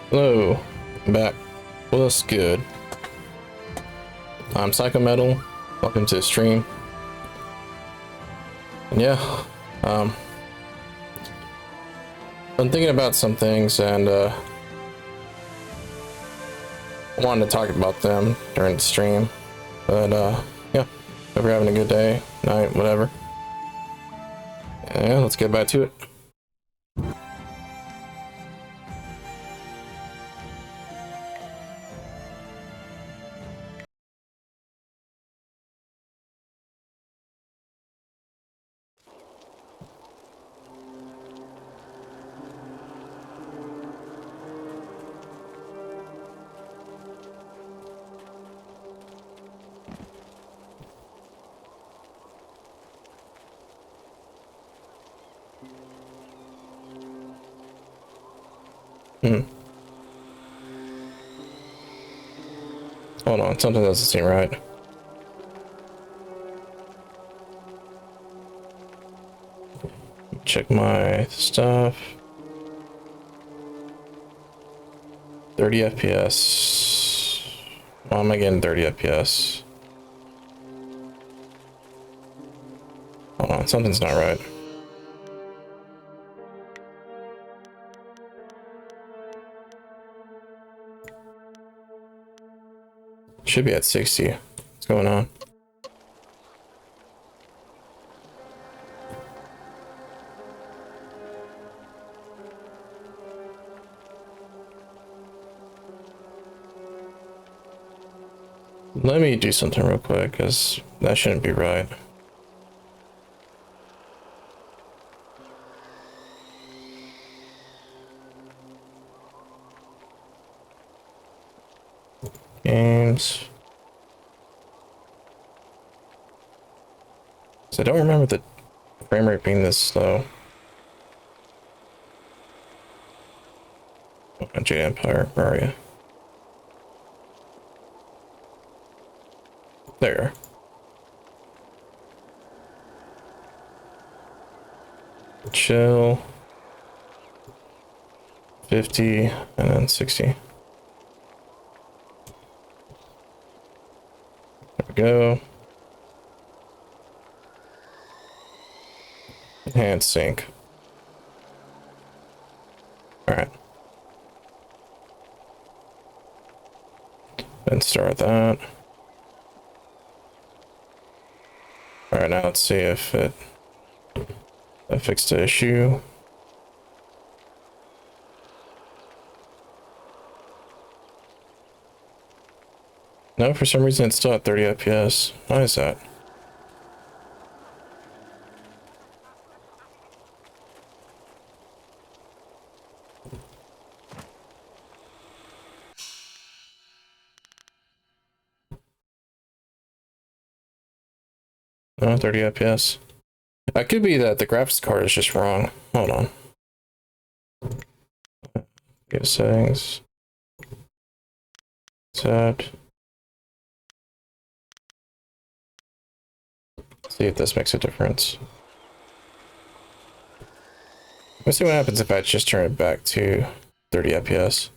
Hello, I'm back. What's good? I'm Psycho Metal. Welcome to the stream. And yeah, I'm thinking about some things and wanted to talk about them during the stream. But yeah, hope you're having a good day, night, whatever. Yeah, let's get back to it. Hold on, something doesn't seem right. Check my stuff. 30 FPS. Why am I getting 30 FPS? Hold on, something's not right. Should be at 60. What's going on? Let me do something real quick, because that shouldn't be right. Games. So I don't remember the frame rate being this slow. Oh, jadeempire, where are you? There. Chill. 50 and then 60. There we go. And sync. Alright. Then start that. Alright, now let's see if it fixed the issue. No, for some reason it's still at 30 FPS. Why is that? No, 30 FPS. It could be that the graphics card is just wrong. Hold on. Go settings. Set. See if this makes a difference. Let's see what happens if I just turn it back to 30 FPS.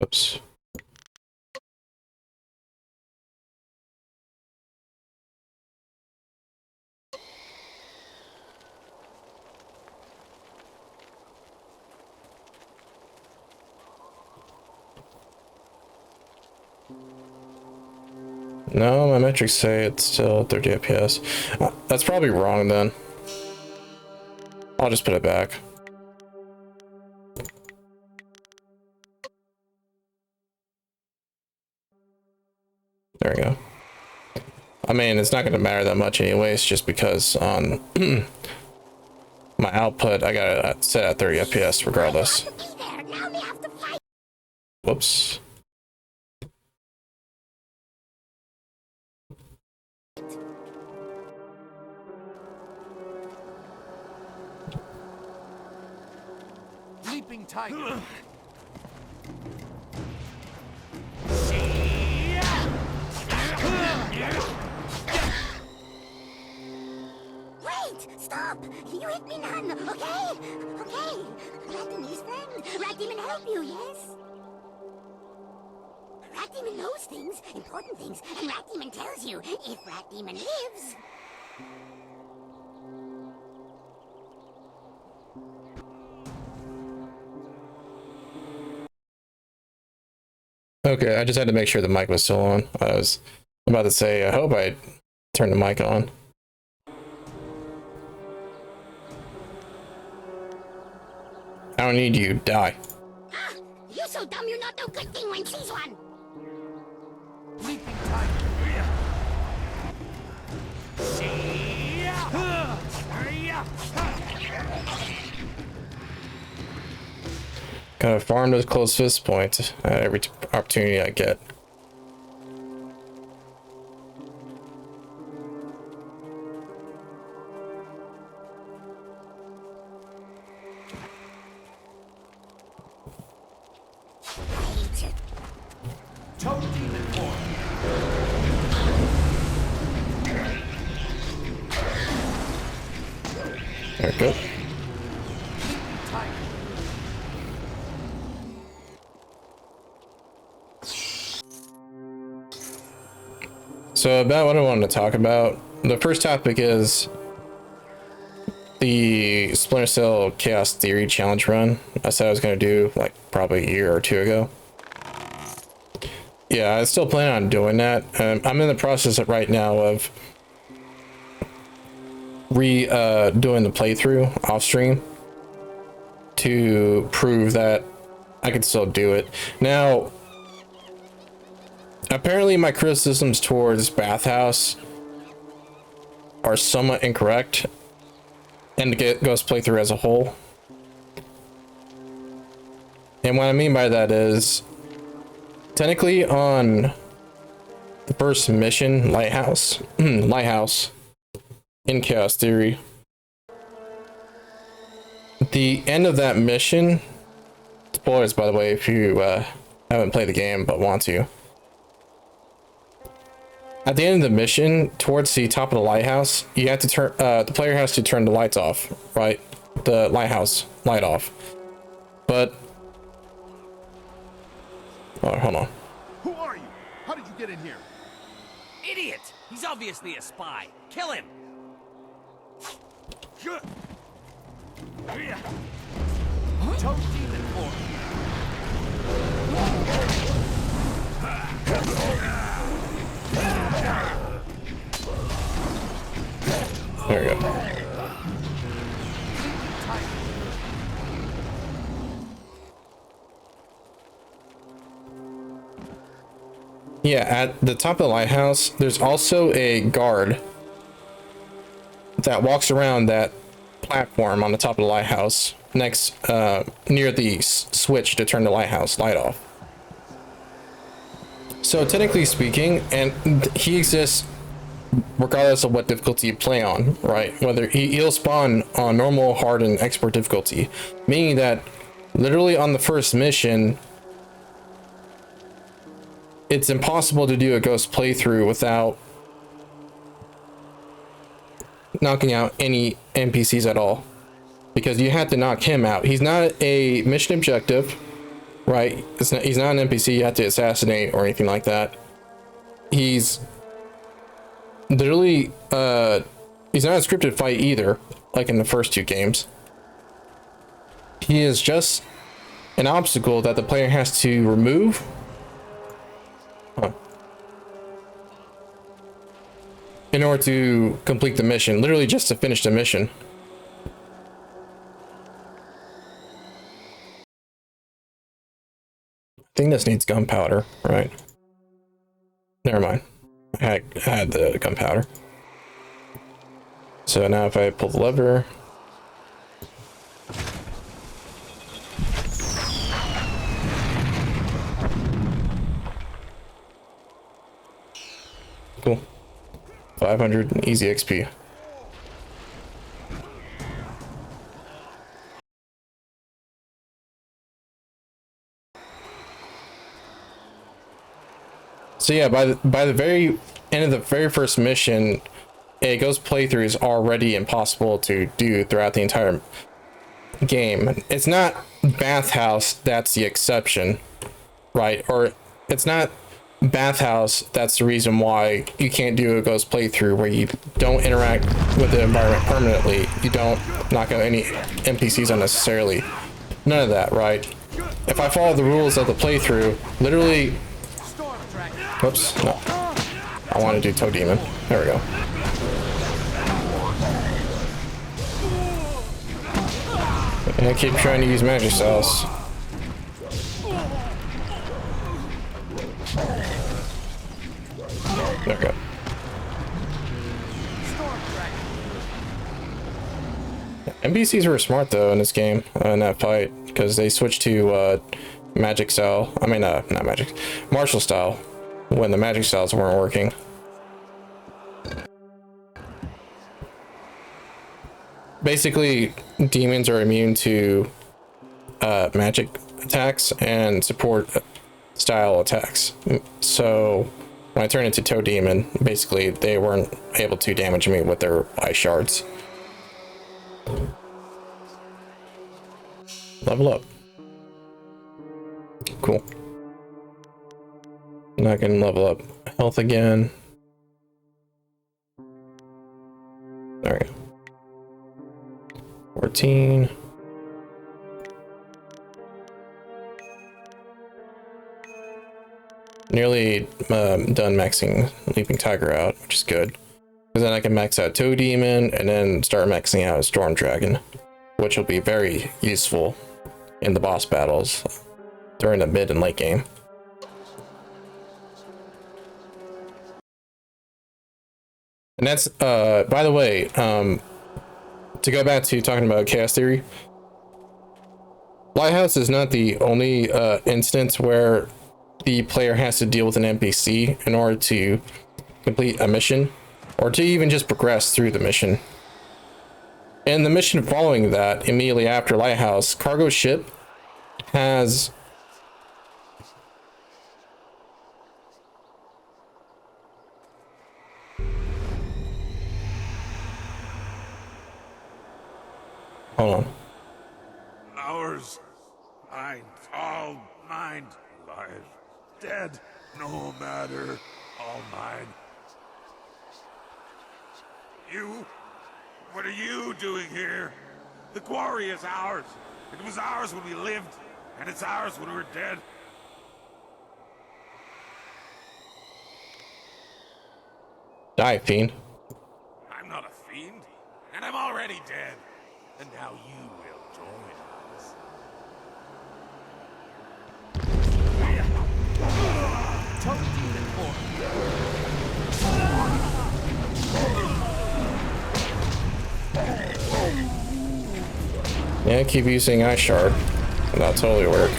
Oops. No, my metrics say it's still 30 FPS. That's probably wrong then. I'll just put it back. There we go. I mean, it's not going to matter that much anyways, just because on my output, I got it set at 30 FPS regardless. Whoops. Leaping tiger. Wait! Wait! Stop! You hit me none, okay? Okay. Rat Demon is friend. Rat Demon help you, yes? Rat Demon knows things, important things, and Rat Demon tells you if Rat Demon lives. Okay, I just had to make sure the mic was still on. I was about to say, I hope I turned the mic on. I don't need you. Die. Ah! You're so dumb you not know good thing when sees one! Leaping tiger. Gotta farm those close fist points at every opportunity I get. Toad demon form. There we go. Tiger. So about what I wanted to talk about. The first topic is the Splinter Cell Chaos Theory challenge run. I said I was going to do like probably a year or two ago. Yeah, I still plan on doing that. I'm in the process right now of doing the playthrough off stream to prove that I can still do it. Now, apparently my criticisms towards Bathhouse are somewhat incorrect, and the Ghost playthrough as a whole. And what I mean by that is, technically on the first mission, Lighthouse, Lighthouse in Chaos Theory, the end of that mission, spoilers by the way if you haven't played the game but want to, at the end of the mission, towards the top of the lighthouse, you have to turn, the player has to turn the lights off, right? The lighthouse light off. But, oh, hold on. Who are you? How did you get in here? Idiot! He's obviously a spy. Kill him! Toad demon form. There we go. Yeah, at the top of the lighthouse, there's also a guard that walks around that platform on the top of the lighthouse next, near the switch to turn the lighthouse light off. So technically speaking, and he exists regardless of what difficulty you play on, right? Whether he'll spawn on normal, hard, and expert difficulty, meaning that literally on the first mission, it's impossible to do a Ghost playthrough without knocking out any NPCs at all, because you have to knock him out. He's not a mission objective, right? He's not an NPC you have to assassinate or anything like that. He's literally he's not a scripted fight either, like in the first two games. He is just an obstacle that the player has to remove. In order to complete the mission, literally just to finish the mission. I think this needs gunpowder, right? Never mind. I had the gunpowder. So now if I pull the lever, cool. 500 easy XP. So yeah, by the very end of the very first mission, a ghost playthrough is already impossible to do throughout the entire game. It's not bathhouse that's the exception, right? Or it's not bathhouse that's the reason why you can't do a ghost playthrough where you don't interact with the environment permanently, you don't knock out any NPCs unnecessarily, none of that, right? If I follow the rules of the playthrough, literally, whoops, no, I want to do Toe Demon, there we go. And I keep trying to use magic cells. There we go. NPCs were smart though in this game, in that fight, because they switched to magic cell. I mean, not magic, martial style, when the magic styles weren't working. Basically, demons are immune to magic attacks and support style attacks. So when I turned into Toe Demon, basically they weren't able to damage me with their ice shards. Level up. Cool. Now I can level up health again. There we go. 14. Nearly done maxing Leaping Tiger out, which is good. Because then I can max out Toe Demon and then start maxing out Storm Dragon, which will be very useful in the boss battles during the mid and late game. And that's, by the way, to go back to talking about chaos theory, Lighthouse is not the only instance where the player has to deal with an NPC in order to complete a mission, or to even just progress through the mission. And the mission following that, immediately after Lighthouse, cargo ship has hold on. Ours. Mine. All mine. Live. Dead. No matter. All mine. You? What are you doing here? The quarry is ours. It was ours when we lived, and it's ours when we're dead. Die, fiend. I'm not a fiend, and I'm already dead. And now you will join us. Toe Demon form. Yeah, keep using Ice Shard. That'll totally work.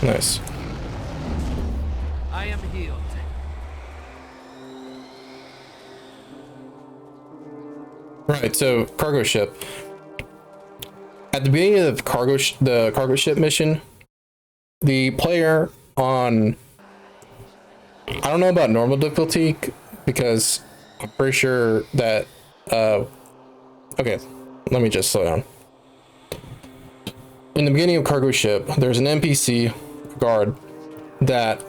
Nice. I am healed. Right, so cargo ship. At the beginning of the cargo ship mission, the player on, I don't know about normal difficulty, because I'm pretty sure that okay, let me just slow down. In the beginning of cargo ship, there's an NPC guard that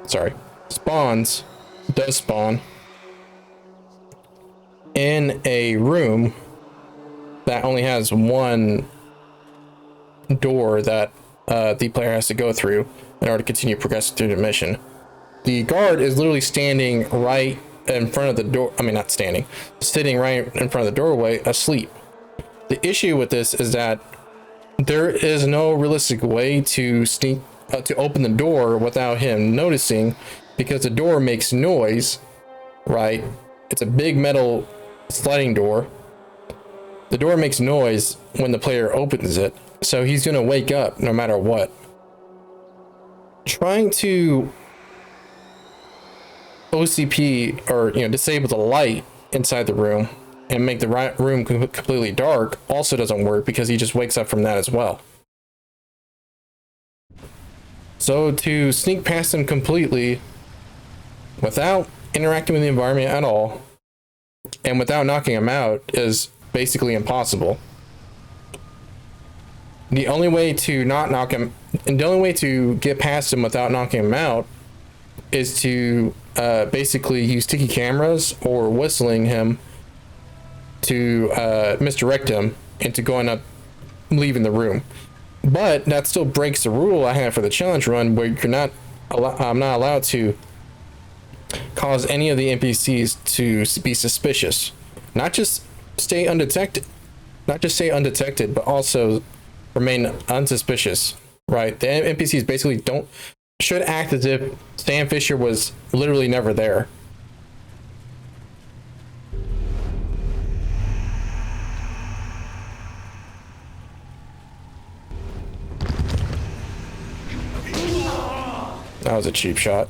does spawn in a room that only has one door that the player has to go through in order to continue progressing through the mission. The guard is literally standing right in front of the door. I mean, not standing, sitting right in front of the doorway, asleep. The issue with this is that there is no realistic way to to open the door without him noticing, because the door makes noise, right? It's a big metal sliding door. The door makes noise when the player opens it, so he's gonna wake up no matter what. Trying to OCP, or disable the light inside the room and make the room completely dark also doesn't work because he just wakes up from that as well. So to sneak past him completely without interacting with the environment at all and without knocking him out is basically impossible. The only way to not knock him, and the only way to get past him without knocking him out is to basically use sticky cameras or whistling him to misdirect him into going up, leaving the room. But that still breaks the rule I have for the challenge run, where I'm not allowed to cause any of the NPCs to be suspicious. Not just stay undetected, but also remain unsuspicious. Right? The NPCs basically should act as if Sam Fisher was literally never there. That was a cheap shot.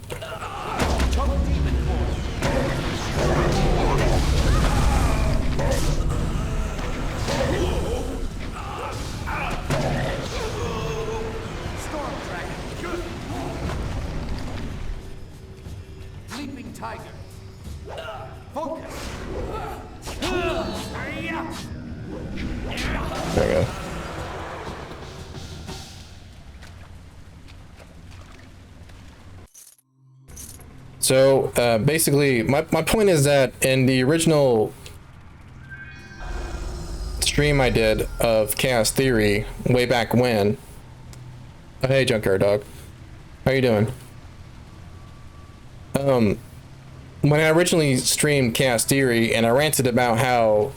Leaping tiger. Focus. There we go. So basically, my point is that in the original stream I did of Chaos Theory way back when, oh, hey Junkyard Dog, how you doing? When I originally streamed Chaos Theory and I ranted about how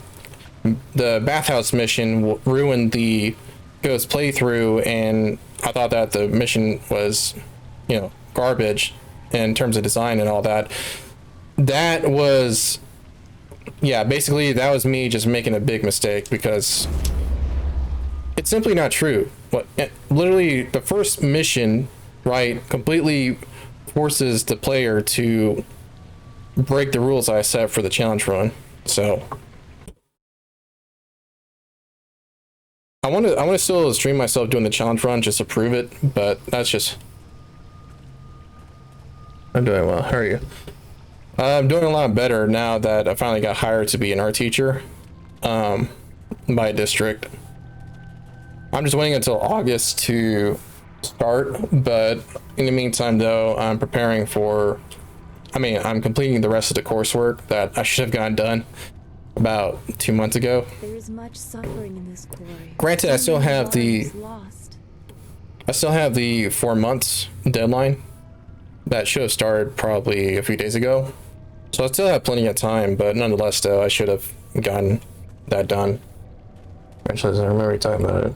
the bathhouse mission ruined the Ghost playthrough, and I thought that the mission was, garbage in terms of design and all that. That was, basically that was me just making a big mistake, because it's simply not true. Literally the first mission, right, completely forces the player to break the rules I set for the challenge run. So I want to still stream myself doing the challenge run just to prove it, but that's just, I'm doing well. How are you? I'm doing a lot better now that I finally got hired to be an art teacher by district. I'm just waiting until August to start, but in the meantime though, I'm preparing for, I'm completing the rest of the coursework that I should have gotten done about 2 months ago. There is much suffering in this quarry. Granted, I still have the 4 months deadline that should have started probably a few days ago. So I still have plenty of time, but nonetheless though, I should have gotten that done. Eventually, I remember you talking about it.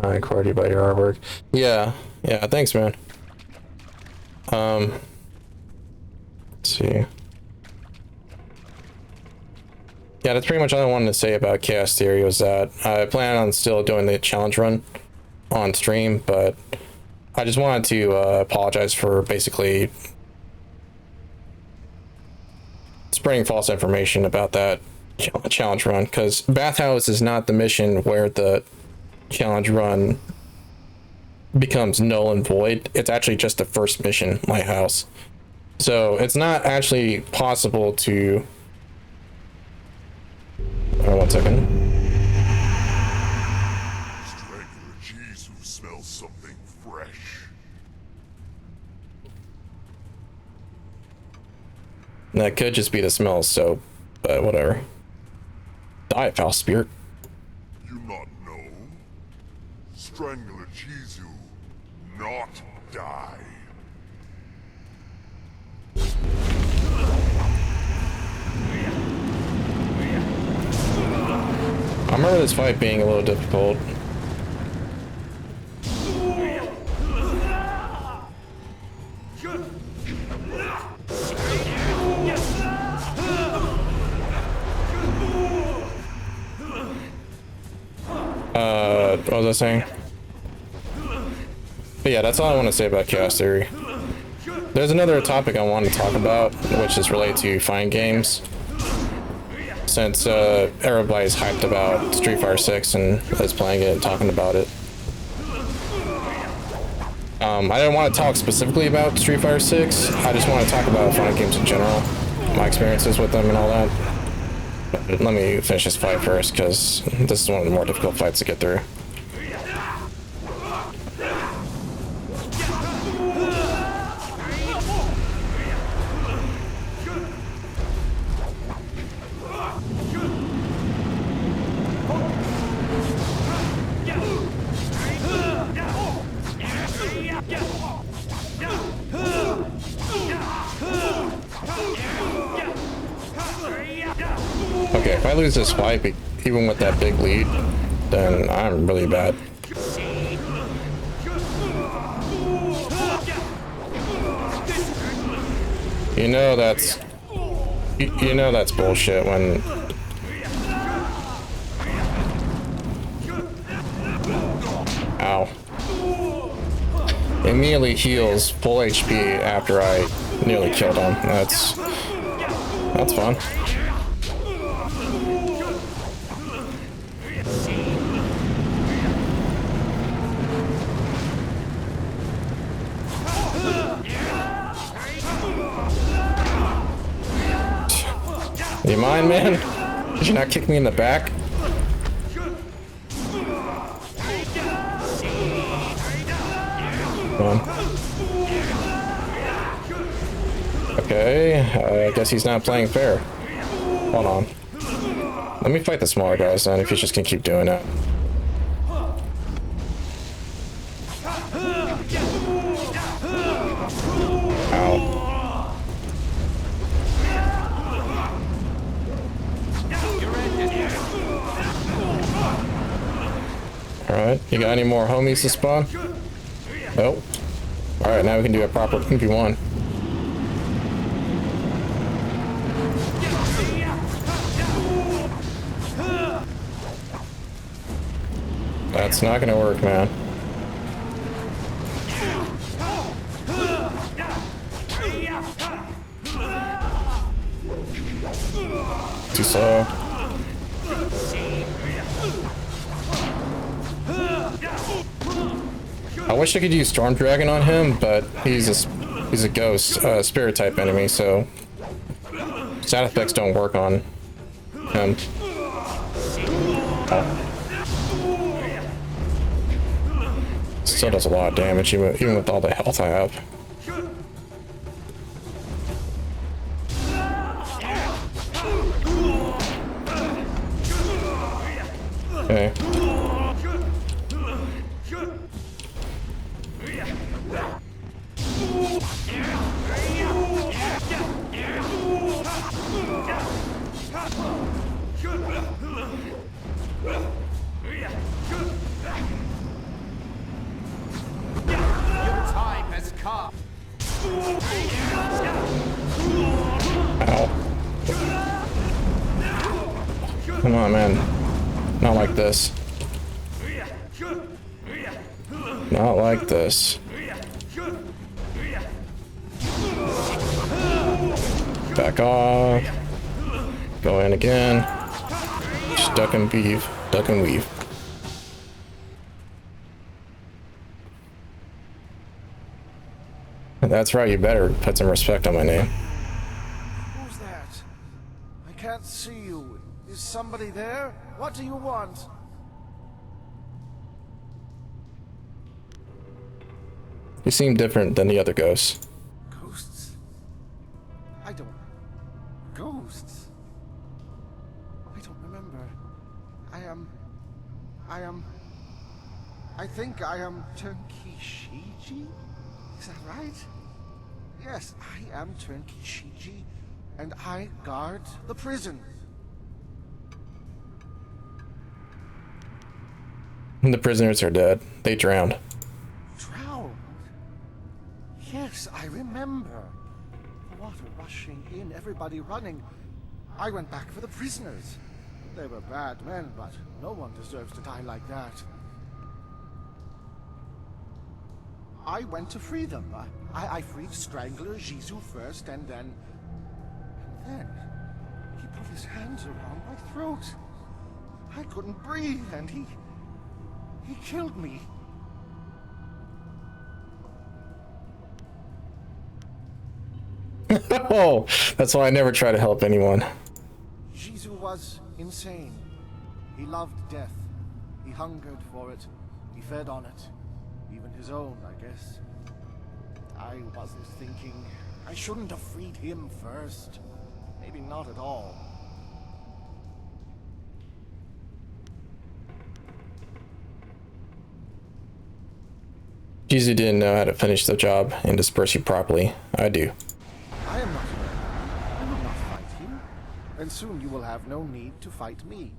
I inquired you about your artwork. Yeah, thanks, man. Let's see. Yeah, that's pretty much all I wanted to say about Chaos Theory, was that I plan on still doing the challenge run on stream, but I just wanted to apologize for basically spreading false information about that challenge run, because Bathhouse is not the mission where the challenge run becomes null and void. It's actually just the first mission, Lighthouse. So it's not actually possible to... Oh, 1 second. Strangler cheese who smells something fresh. That could just be the smell of soap, but whatever. Die, foul spirit. You not know? Strangler cheese who not die. I remember this fight being a little difficult. What was I saying? But yeah, that's all I want to say about Chaos Theory. There's another topic I want to talk about, which is related to fighting games. since everybody's hyped about Street Fighter 6 and is playing it and talking about it. I didn't want to talk specifically about Street Fighter 6. I just want to talk about fighting games in general, my experiences with them and all that. But let me finish this fight first, because this is one of the more difficult fights to get through. Okay, if I lose this fight, even with that big lead, then I'm really bad. You know that's bullshit when... Ow. Immediately heals full HP after I nearly killed him. That's fun. You mind, man? Did you not kick me in the back? Okay, I guess he's not playing fair. Hold on. Let me fight the smaller guys then, if he's just gonna keep doing that. Ow. Alright, you got any more homies to spawn? Nope. Alright, now we can do a proper 1v1. That's not gonna work, man. Too slow. I wish I could use Storm Dragon on him, but he's a ghost, spirit type enemy, so stat effects don't work on him. Oh. Still does a lot of damage, even with all the health I have. Okay. Come on, man. Not like this. Not like this. Back off. Go in again. Just duck and weave. Duck and weave. That's right, you better put some respect on my name. Who's that? I can't see you. Is somebody there? What do you want? You seem different than the other ghosts. Ghosts? I don't... Ghosts? I don't remember. I think I am Turnkey Shiji? Is that right? Yes, I am Turnkey Shiji, and I guard the prison. The prisoners are dead. They drowned. Drowned? Yes, I remember. The water rushing in, everybody running. I went back for the prisoners. They were bad men, but no one deserves to die like that. I went to free them. I freed Strangler Jisoo first, and then... he put his hands around my throat. I couldn't breathe, and he killed me. Oh, that's why I never try to help anyone. Jesus was insane. He loved death. He hungered for it. He fed on it. Even his own, I guess. I wasn't thinking. I shouldn't have freed him first. Maybe not at all. Jesus didn't know how to finish the job and disperse you properly. I do. I am not afraid. I will not fight you. And soon you will have no need to fight me.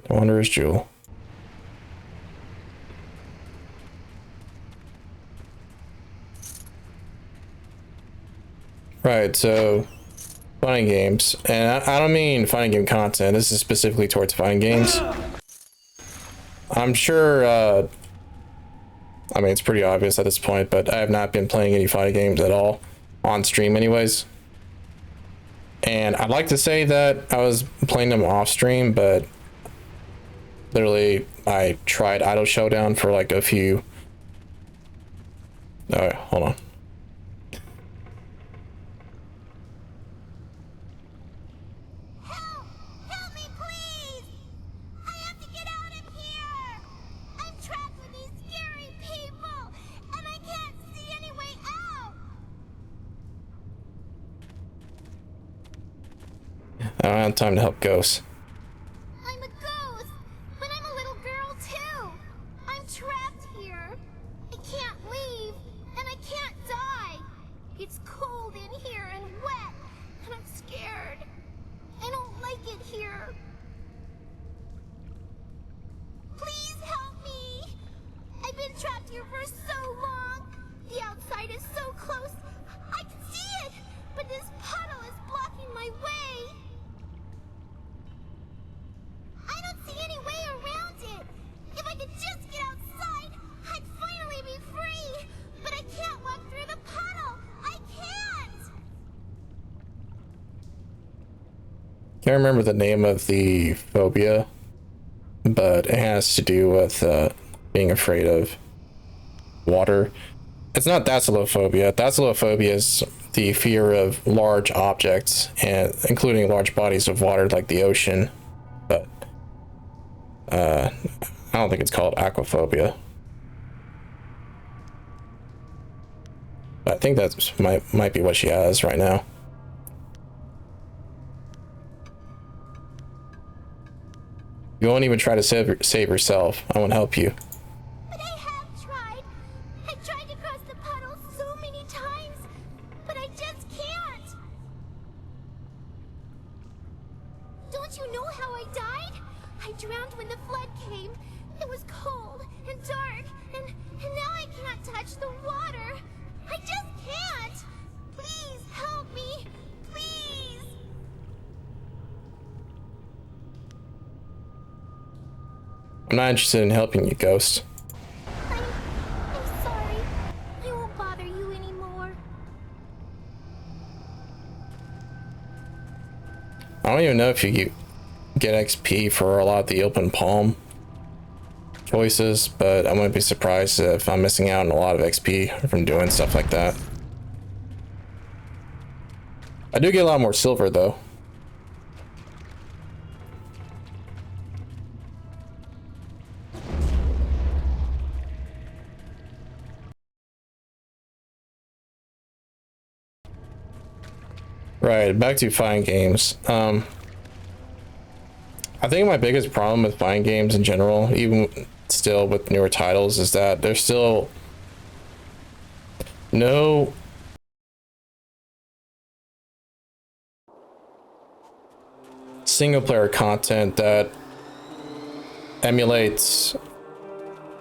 The Wanderer's Jewel. Right, so fighting games, and I don't mean fighting game content. This is specifically towards fighting games. I'm sure, I mean, it's pretty obvious at this point, but I have not been playing any fighting games at all on stream anyways. And I'd like to say that I was playing them off stream, but literally I tried Idle Showdown for like a few. Alright, hold on. Help me, please! I have to get out of here! I'm trapped with these scary people, and I can't see any way out! I don't have time to help ghosts. I'm a ghost, but I'm a little girl too. I'm trapped here. I can't leave, and I can't die. It's cold in here and wet, and I'm scared. I don't like it here. Please help me. I've been trapped here for so long. The outside is so close. I can see it, but this puddle is blocking my way. I don't see any way around it. If I could just get outside, I'd finally be free. But I can't walk through the puddle. I can't. Can't remember the name of the phobia, but it has to do with being afraid of water. It's not thalassophobia. Thalassophobia is the fear of large objects, and including large bodies of water like the ocean. But I don't think it's called aquaphobia. I think that's might be what she has right now. You won't even try to save yourself. I won't help you. But I have tried. I tried to cross the puddle so many times, but I just can't. Don't you know how I died? I drowned when the flood came. It was cold and dark, and now I can't touch the water. I just can't. Please help me. Please. I'm not interested in helping you, Ghost. I'm sorry. I won't bother you anymore. I don't even know if you get XP for a lot of the open palm choices, but I wouldn't be surprised if I'm missing out on a lot of XP from doing stuff like that. I do get a lot more silver though. Right, back to fighting games. I think my biggest problem with fighting games in general, even still with newer titles, is that there's still no single player content that emulates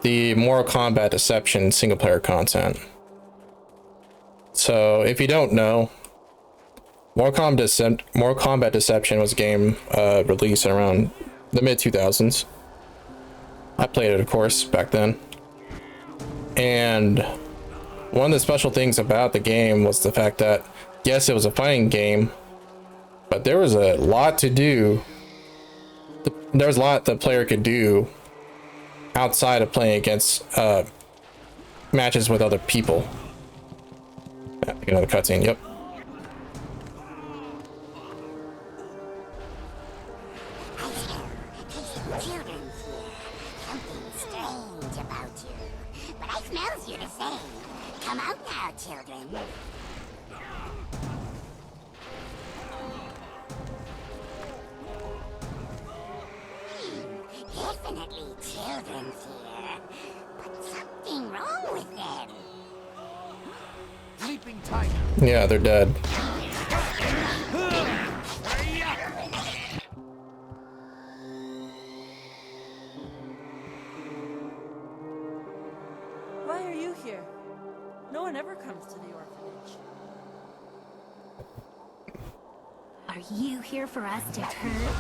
the Mortal Kombat Deception single player content. So if you don't know, Mortal Kombat Deception was a game released around the mid-2000s. I played it, of course, back then. And one of the special things about the game was the fact that yes, it was a fighting game, but there was a lot to do. There was a lot the player could do outside of playing against matches with other people. Another cutscene. Yep. Children's here. Something strange about you. But I smells you the same. Come out now, children. Definitely children's here. But something wrong with them. Sleeping tight. Yeah, they're dead. Why are you here? No one ever comes to the orphanage. Are you here for us to hurt?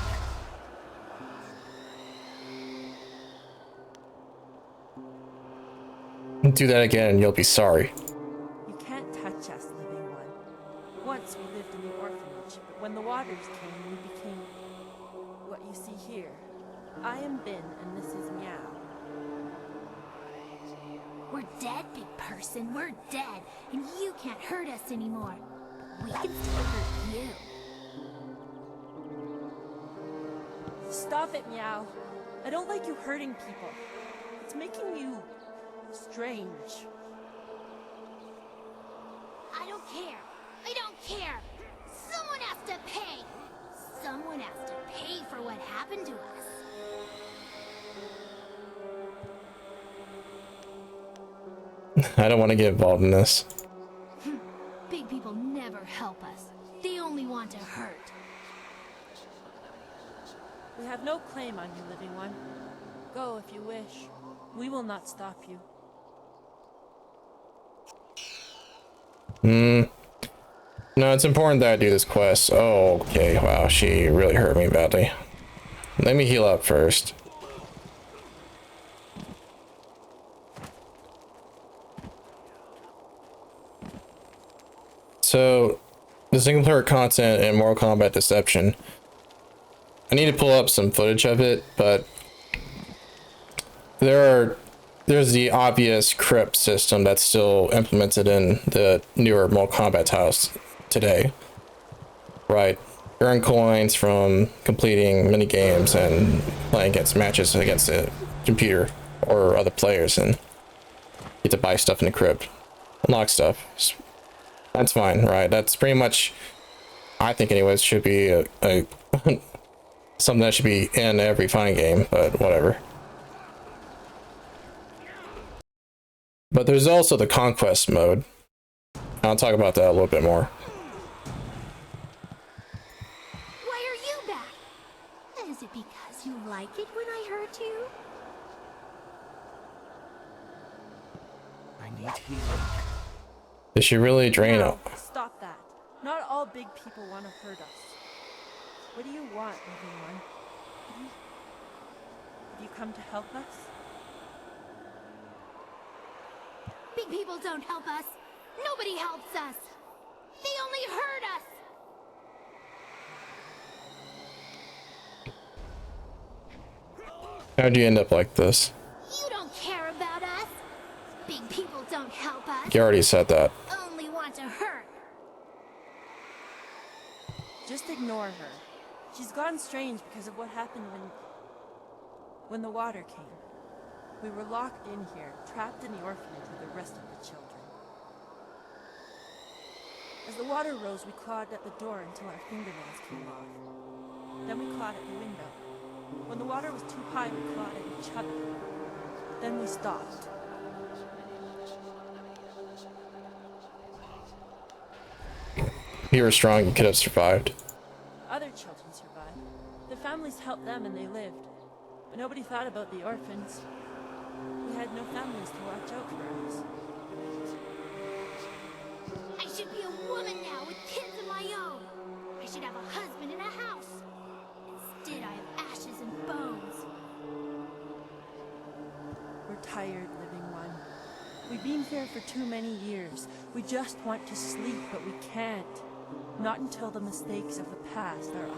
Do that again and you'll be sorry. You can't touch us, living one. Once we lived in the orphanage, but when the waters came, we became what you see here. I am Bin, and this is Meow. We're dead, big person. We're dead, and you can't hurt us anymore. We can still hurt you. Stop it, Meow. I don't like you hurting people. It's making you strange. I don't care. I don't care. Someone has to pay. Someone has to pay for what happened to us. I don't want to get involved in this. Big people never help us. They only want to hurt. We have no claim on you, living one. Go if you wish. We will not stop you. No, it's important that I do this quest. Oh, okay. Wow, she really hurt me badly. Let me heal up first. So, the single player content in Mortal Kombat Deception. I need to pull up some footage of it, but there's the obvious crypt system that's still implemented in the newer Mortal Kombat titles today. Right. Earn coins from completing mini games and playing against matches against the computer or other players, and get to buy stuff in the crypt. Unlock stuff. That's fine, right? That's pretty much, I think anyways, should be a something that should be in every fighting game, but whatever. But there's also the conquest mode. I'll talk about that a little bit more. Why are you back? Is it because you like it when I hurt you? I need healing. Did she really drain No, out? stop that. Not all big people want to hurt us. What do you want, living one? Have you come to help us? Big people don't help us. Nobody helps us. They only hurt us. How'd you end up like this? You don't care about us. Big people don't help us. You already said that. Only want to hurt. Just ignore her. She's gone strange because of what happened when the water came. We were locked in here, trapped in the orphanage with the rest of the children. As the water rose, we clawed at the door until our fingernails came off. Then we clawed at the window. When the water was too high, we clawed at each other. Then we stopped. If you were strong, you could have survived. Other children survived. Their families helped them and they lived. But nobody thought about the orphans. We had no families to watch out for us. I should be a woman now with kids of my own. I should have a husband and a house. Instead, I have ashes and bones. We're tired, living one. We've been here for too many years. We just want to sleep, but we can't. Not until the mistakes of the past are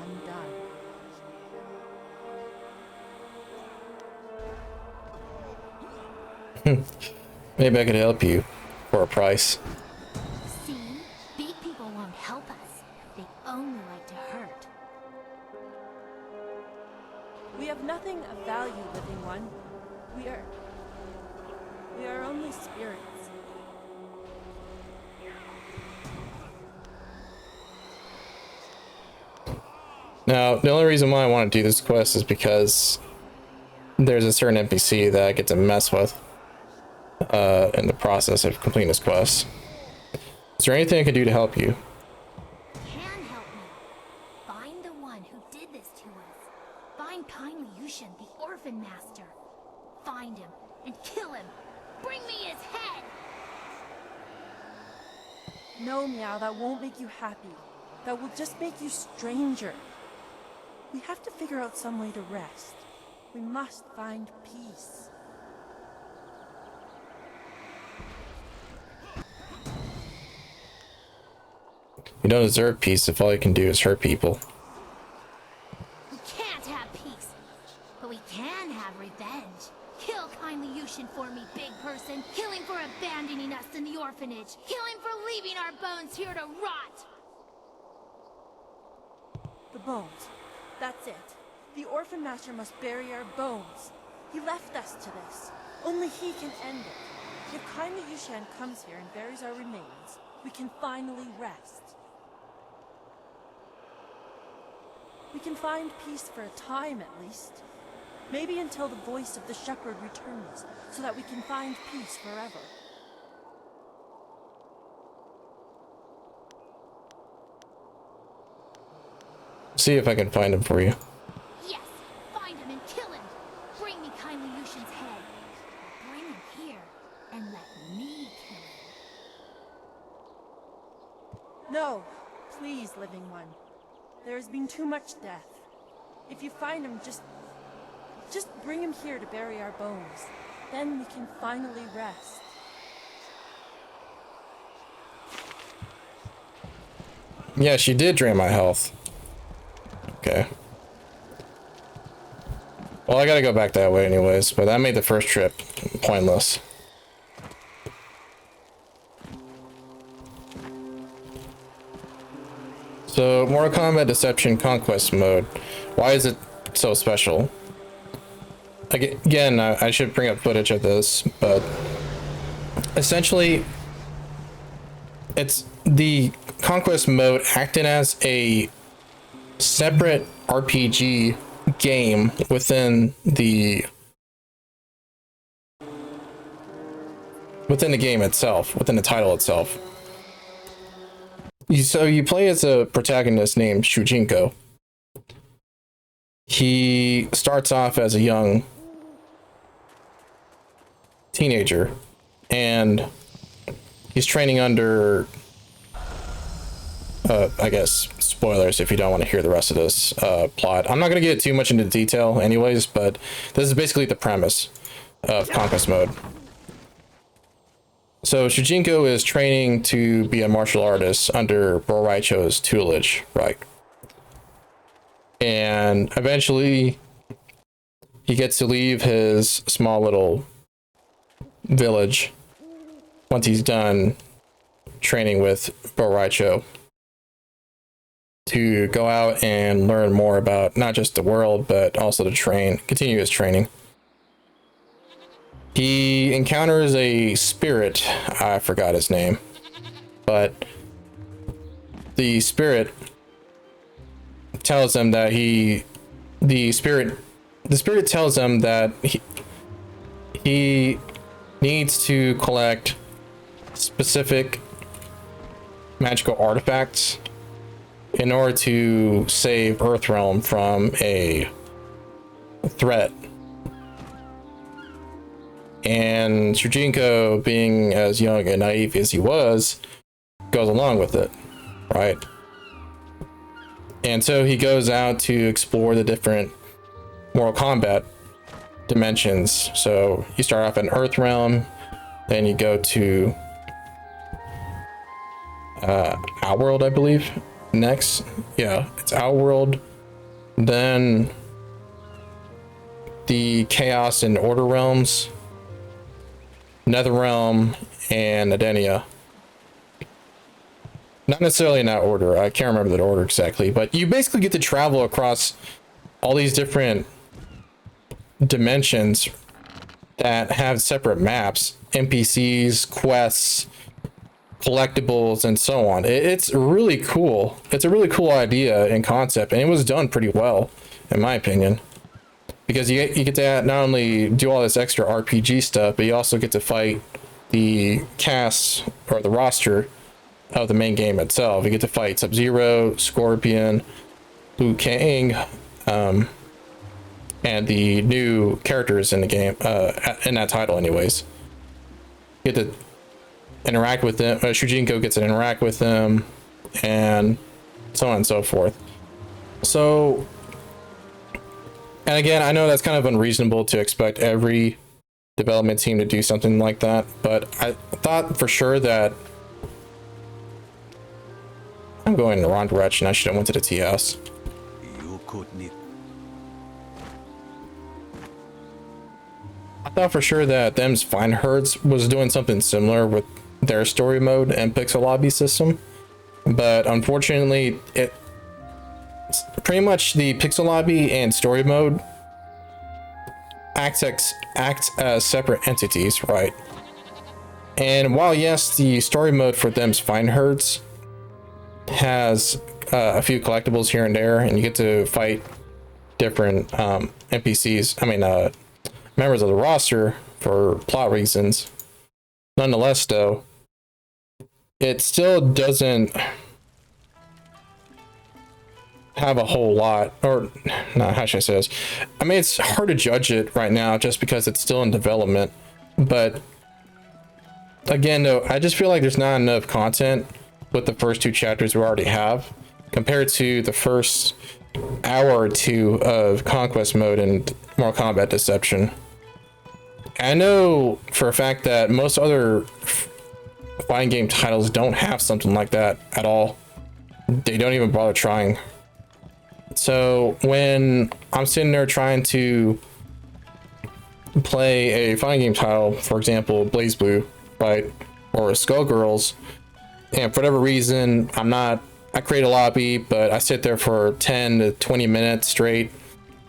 undone. Maybe I could help you for a price. See? Big people won't help us. They only like to hurt. We have nothing of value, living one. We are only spirits. Now, the only reason why I want to do this quest is because there's a certain NPC that I get to mess with in the process of completing this quest. Is there anything I can do to help you? Can help me. Find the one who did this to us. Find kindly Yushin, the orphan master. Find him and kill him. Bring me his head. No, Meow, that won't make you happy. That will just make you stranger. We have to figure out some way to rest. We must find peace. You don't deserve peace if all you can do is hurt people. We can't have peace, but we can have revenge. Kill kindly Yushin for me, big person. Kill him for abandoning us in the orphanage. Kill him for leaving our bones here to rot. The bones. That's it. The orphan master must bury our bones. He left us to this. Only he can end it. If kindly Yushan comes here and buries our remains, we can finally rest. We can find peace for a time, at least. Maybe until the voice of the shepherd returns, so that we can find peace forever. See if I can find him for you. Yes, find him and kill him. Bring me kindly Yushin's head. Bring him here and let me kill him. No, please, living one. There has been too much death. If you find him, just bring him here to bury our bones. Then we can finally rest. Yeah, she did drain my health. Okay. Well, I gotta go back that way anyways, but that made the first trip pointless. So, Mortal Kombat Deception Conquest mode. Why is it so special? Again, I should bring up footage of this, but essentially, it's the Conquest mode acting as a separate RPG game within the game itself, within the title itself. So you play as a protagonist named Shujinko. He starts off as a young teenager, and he's training under I guess spoilers if you don't want to hear the rest of this plot. I'm not going to get too much into detail anyways, but this is basically the premise of Conquest mode. So Shujinko is training to be a martial artist under Bro Raicho's tutelage, right? And eventually he gets to leave his small little village once he's done training with Bro Raicho, to go out and learn more about not just the world, but also to continue his training. He encounters a spirit, I forgot his name, but the spirit tells him that the spirit tells him that he needs to collect specific magical artifacts in order to save Earthrealm from a threat. And Shujinko, being as young and naive as he was, goes along with it, right? And so he goes out to explore the different Mortal Kombat dimensions. So you start off in Earthrealm, then you go to our world, I believe. next. Yeah, it's Outworld, then the Chaos and Order realms, Netherrealm, and Edenia. Not necessarily in that order. I can't remember that order exactly, but you basically get to travel across all these different dimensions that have separate maps, NPCs, quests, collectibles, and so on. It's really cool. It's a really cool idea and concept, and it was done pretty well, in my opinion. Because you get to not only do all this extra RPG stuff, but you also get to fight the cast or the roster of the main game itself. You get to fight Sub-Zero, Scorpion, Liu Kang, and the new characters in the game, in that title anyways. You get to interact with them. Shujinko gets to interact with them, and so on and so forth. So, and again, I know that's kind of unreasonable to expect every development team to do something like that, but I thought for sure that I'm going in the wrong direction. I should have went to the TS. You couldn't. I thought for sure that Them's Fine Herds was doing something similar with their story mode and pixel lobby system, but unfortunately, it's pretty much the pixel lobby and story mode act as separate entities, right? And while yes, the story mode for Them's Fine Herds has a few collectibles here and there, and you get to fight different NPCs. I mean, members of the roster for plot reasons. Nonetheless, though, it still doesn't have a whole lot, or no, how should I say this? I mean, it's hard to judge it right now just because it's still in development. But again, though, I just feel like there's not enough content with the first two chapters we already have compared to the first hour or two of conquest mode and Mortal Kombat Deception. I know for a fact that most other fighting game titles don't have something like that at all. They don't even bother trying. So when I'm sitting there trying to play a fighting game title, for example, BlazBlue, right, or Skullgirls, and for whatever reason, I create a lobby, but I sit there for 10 to 20 minutes straight,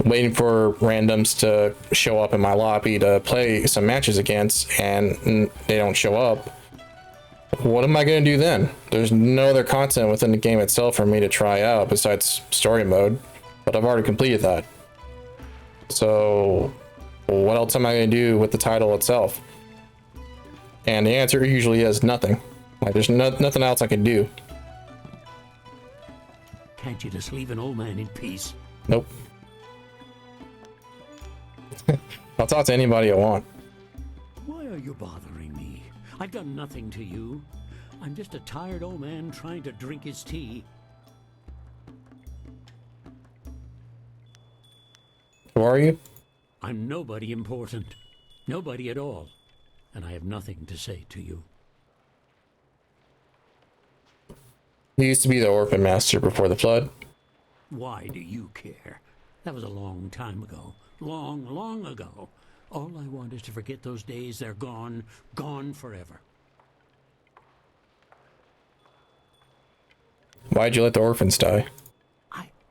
waiting for randoms to show up in my lobby to play some matches against, and they don't show up. What am I going to do then? There's no other content within the game itself for me to try out besides story mode, but I've already completed that. So what else am I going to do with the title itself? And the answer usually is nothing. Like, there's nothing else I can do. Can't you just leave an old man in peace? Nope. I'll talk to anybody I want. Why are you bothering me? I've done nothing to you. I'm just a tired old man trying to drink his tea. Who are you? I'm nobody important. Nobody at all. And I have nothing to say to you. You used to be the Orphan Master before the flood. Why do you care? That was a long time ago. Long, long ago. All I want is to forget those days. They're gone. Gone forever. Why'd you let the orphans die?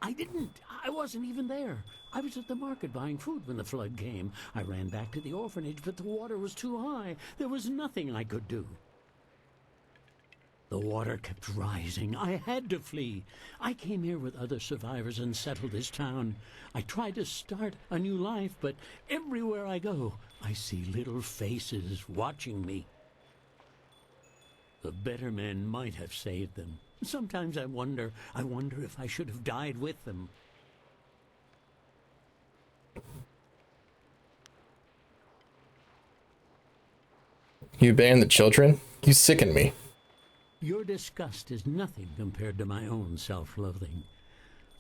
I didn't. I wasn't even there. I was at the market buying food when the flood came. I ran back to the orphanage, but the water was too high. There was nothing I could do. The water kept rising. I had to flee. I came here with other survivors and settled this town. I tried to start a new life, but everywhere I go, I see little faces watching me. The better men might have saved them. Sometimes I wonder if I should have died with them. You banned the children? You sicken me. Your disgust is nothing compared to my own self-loathing.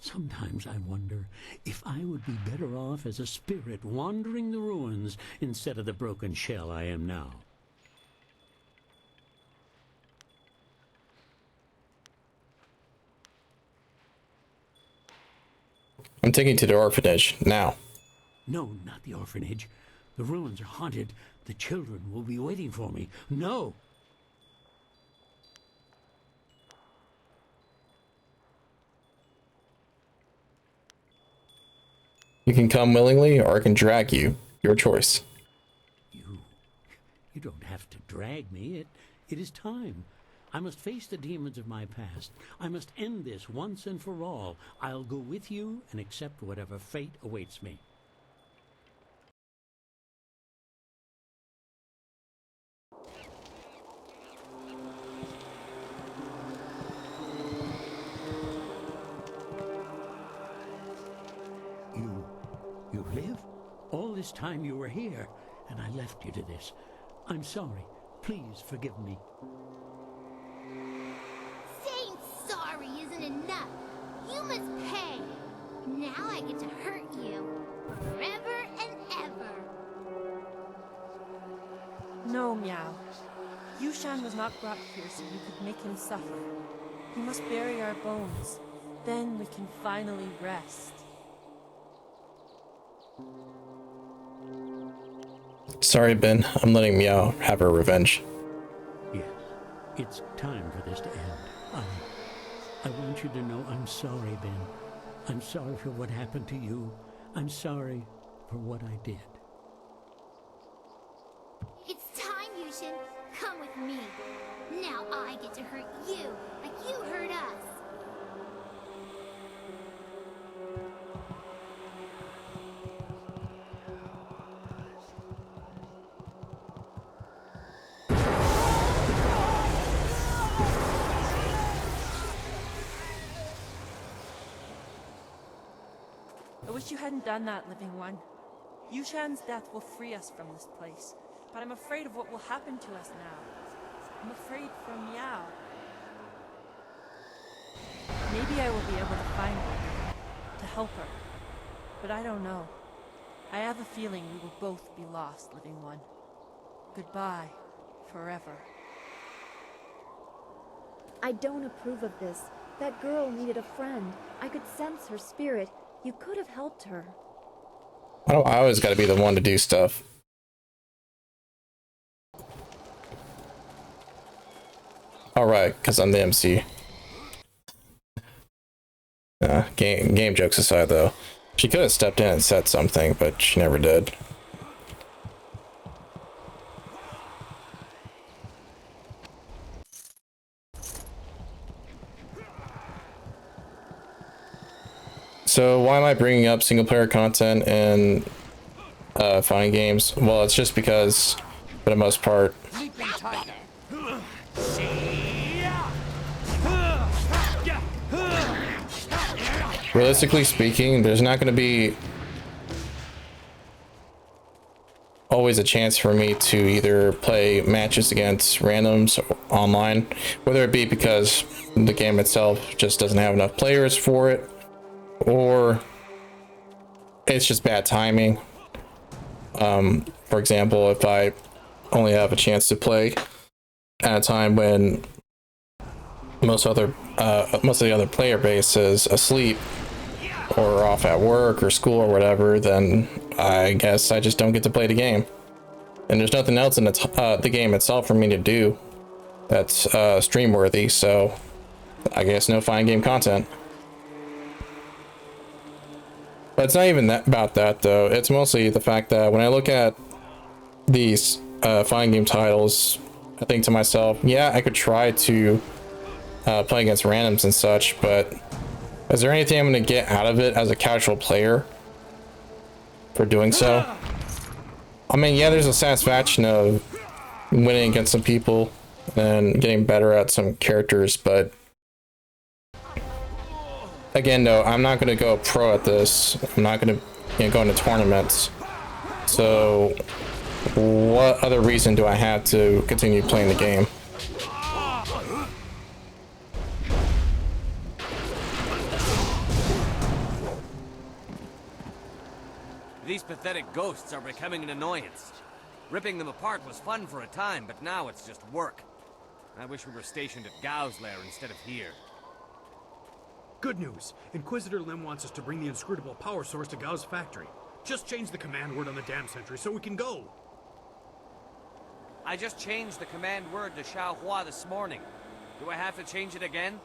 Sometimes I wonder if I would be better off as a spirit wandering the ruins instead of the broken shell I am now. taking you to the orphanage now. No, not the orphanage. The ruins are haunted. The children will be waiting for me. No! You can come willingly, or I can drag you. Your choice. You don't have to drag me. It is time. I must face the demons of my past. I must end this once and for all. I'll go with you and accept whatever fate awaits me. You live? All this time you were here, and I left you to this. I'm sorry. Please forgive me. Saying sorry isn't enough. You must pay. Now I get to hurt you. Forever and ever. No, Meow. Yushan was not brought here so you could make him suffer. We must bury our bones. Then we can finally rest. Sorry, Ben. I'm letting Meow have her revenge. Yes, it's time for this to end. I want you to know I'm sorry, Ben. I'm sorry for what happened to you. I'm sorry for what I did. It's time, Yushin. Come with me. Now I get to hurt you, like you hurt us. I wish you hadn't done that, living one. Yushan's death will free us from this place, but I'm afraid of what will happen to us now. I'm afraid for Meow. Maybe I will be able to find her, to help her, but I don't know. I have a feeling we will both be lost, living one. Goodbye, forever. I don't approve of this. That girl needed a friend. I could sense her spirit. You could have helped her. I always got to be the one to do stuff. Alright, because I'm the MC. Game jokes aside, though. She could have stepped in and said something, but she never did. So why am I bringing up single player content in fighting games? Well, it's just because, for the most part, realistically speaking, there's not going to be always a chance for me to either play matches against randoms online, whether it be because the game itself just doesn't have enough players for it, or it's just bad timing. For example, if I only have a chance to play at a time when most of the other player base is asleep or off at work or school or whatever, then I guess I just don't get to play the game. And there's nothing else in the game itself for me to do that's stream worthy, so I guess no fighting game content. But it's not even about that, though. It's mostly the fact that when I look at these fighting game titles, I think to myself, yeah, I could try to play against randoms and such, but is there anything I'm going to get out of it as a casual player for doing so? I mean, yeah, there's a satisfaction of winning against some people and getting better at some characters, but again, though, I'm not going to go pro at this. I'm not going to go into tournaments. So what other reason do I have to continue playing the game? These pathetic ghosts are becoming an annoyance. Ripping them apart was fun for a time, but now it's just work. I wish we were stationed at Gao's lair instead of here. Good news. Inquisitor Lim wants us to bring the inscrutable power source to Gao's factory. Just change the command word on the dam sentry so we can go. I just changed the command word to Xiaohua this morning. Do I have to change it again?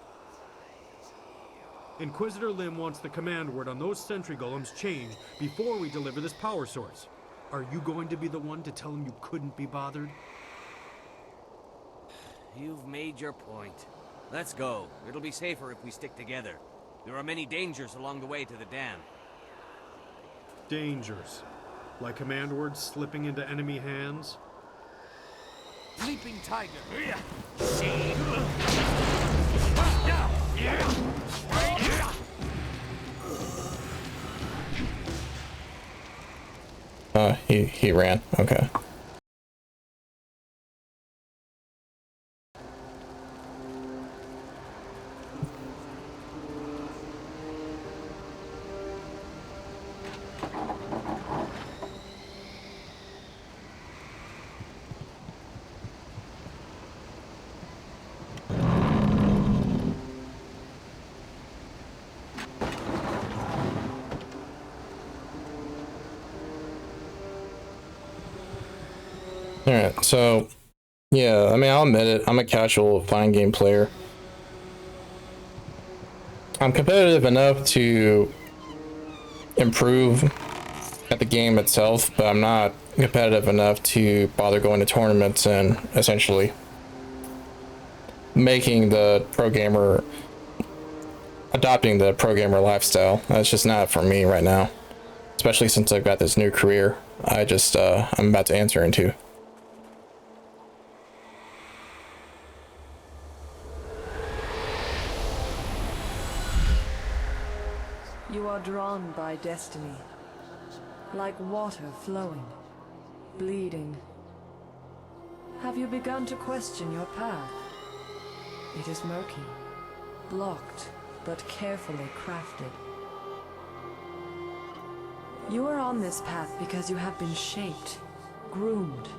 Inquisitor Lim wants the command word on those sentry golems changed before we deliver this power source. Are you going to be the one to tell him you couldn't be bothered? You've made your point. Let's go. It'll be safer if we stick together. There are many dangers along the way to the dam. Dangers? Like command words slipping into enemy hands? Leaping tiger. He ran. Okay. Alright, so yeah, I mean, I'll admit it, I'm a casual fighting game player. I'm competitive enough to improve at the game itself, but I'm not competitive enough to bother going to tournaments and essentially making the pro gamer, adopting the pro gamer lifestyle. That's just not for me right now, especially since I've got this new career I'm about to enter into. You are drawn by destiny, like water flowing, bleeding. Have you begun to question your path? It is murky, blocked, but carefully crafted. You are on this path because you have been shaped, groomed,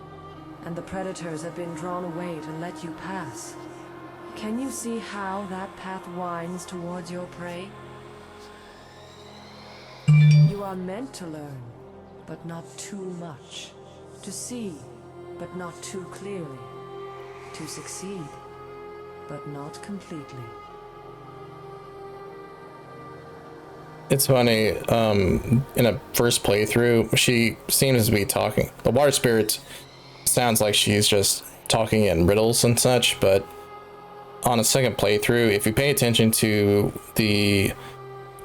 and the predators have been drawn away to let you pass. Can you see how that path winds towards your prey? You are meant to learn, but not too much. To see, but not too clearly. To succeed, but not completely. It's funny, in a first playthrough, she seems to be talking. The water spirit sounds like she's just talking in riddles and such, but on a second playthrough, if you pay attention to the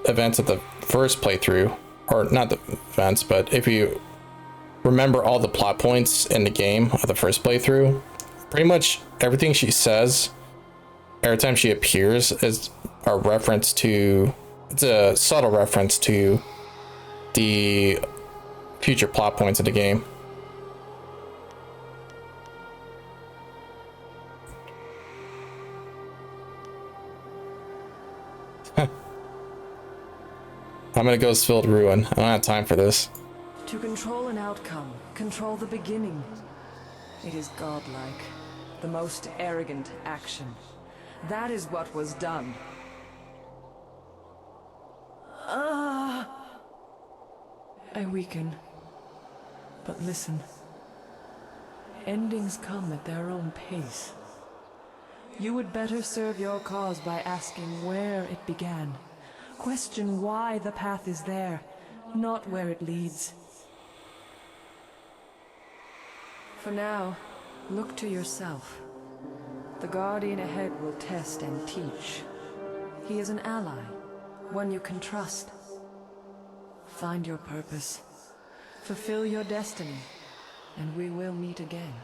events of the first playthrough, or not the events, but if you remember all the plot points in the game of the first playthrough, pretty much everything she says every time she appears is a reference to, it's a subtle reference to the future plot points of the game. I'm gonna go Filled Ruin. I don't have time for this. To control an outcome, control the beginning. It is godlike, the most arrogant action. That is what was done. I weaken. But listen. Endings come at their own pace. You would better serve your cause by asking where it began. Question why the path is there, not where it leads. For now, look to yourself. The Guardian ahead will test and teach. He is an ally, one you can trust. Find your purpose, fulfill your destiny, and we will meet again.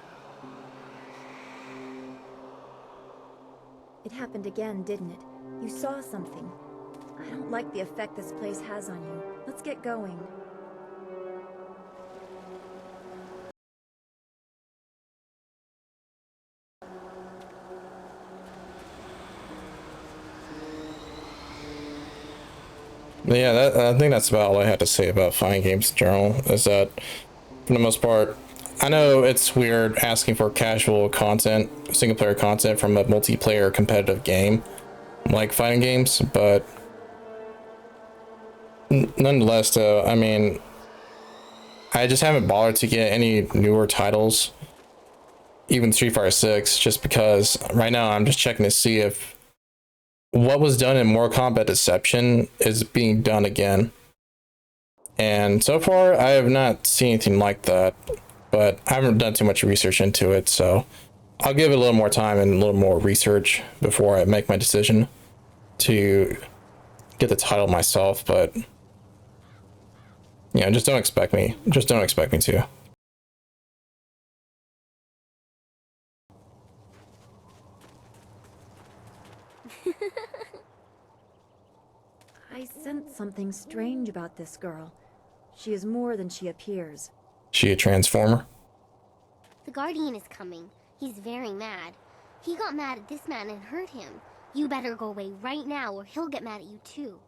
It happened again, didn't it? You saw something. I don't like the effect this place has on you. Let's get going. Yeah, I think that's about all I had to say about fighting games in general, is that for the most part, I know it's weird asking for casual content, single player content from a multiplayer competitive game like fighting games, but Nonetheless, though, I mean, I just haven't bothered to get any newer titles, even Street Fighter 6, just because right now I'm just checking to see if what was done in Mortal Kombat Deception is being done again. And so far, I have not seen anything like that, but I haven't done too much research into it, so I'll give it a little more time and a little more research before I make my decision to get the title myself. But yeah, just don't expect me to. I sense something strange about this girl. She is more than she appears. She a transformer? The Guardian is coming. He's very mad. He got mad at this man and hurt him. You better go away right now or he'll get mad at you too.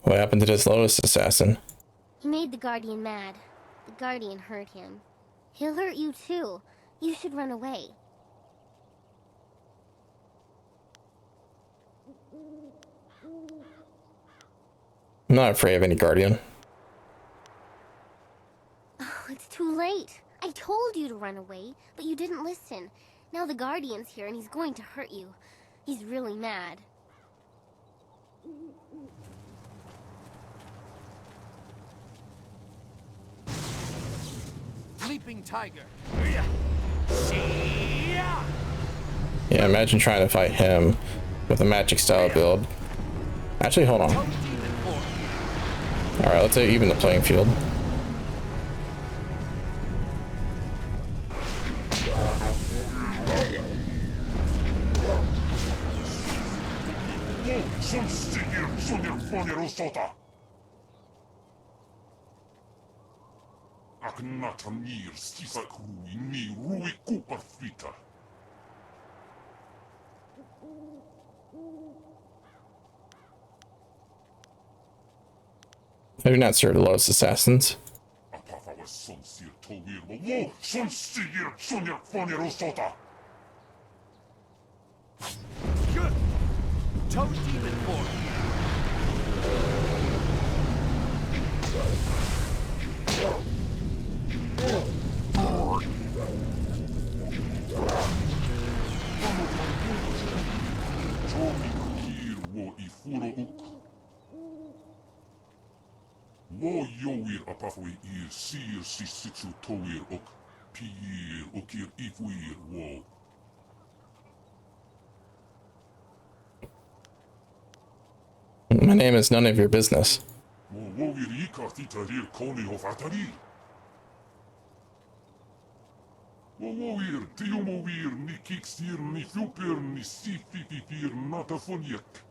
What happened to this Lotus assassin? He made the Guardian mad. The Guardian hurt him. He'll hurt you too. You should run away. I'm not afraid of any Guardian. Oh, it's too late. I told you to run away, but you didn't listen. Now the Guardian's here and he's going to hurt you. He's really mad. Leaping Tiger. Yeah, imagine trying to fight him with a magic style build. Actually, hold on. Alright, let's even the playing field. I do not serve the Lotus Assassins. Good. Toe demon form. Wo yowir apafwe ir sir sisitsu towir ok pir okir ifwir wo. My name is none of your business. Wo wowir ikarti tarir koni of atari. Wo wowir tiumovir ni kiksir ni super ni sifififir natafoniek.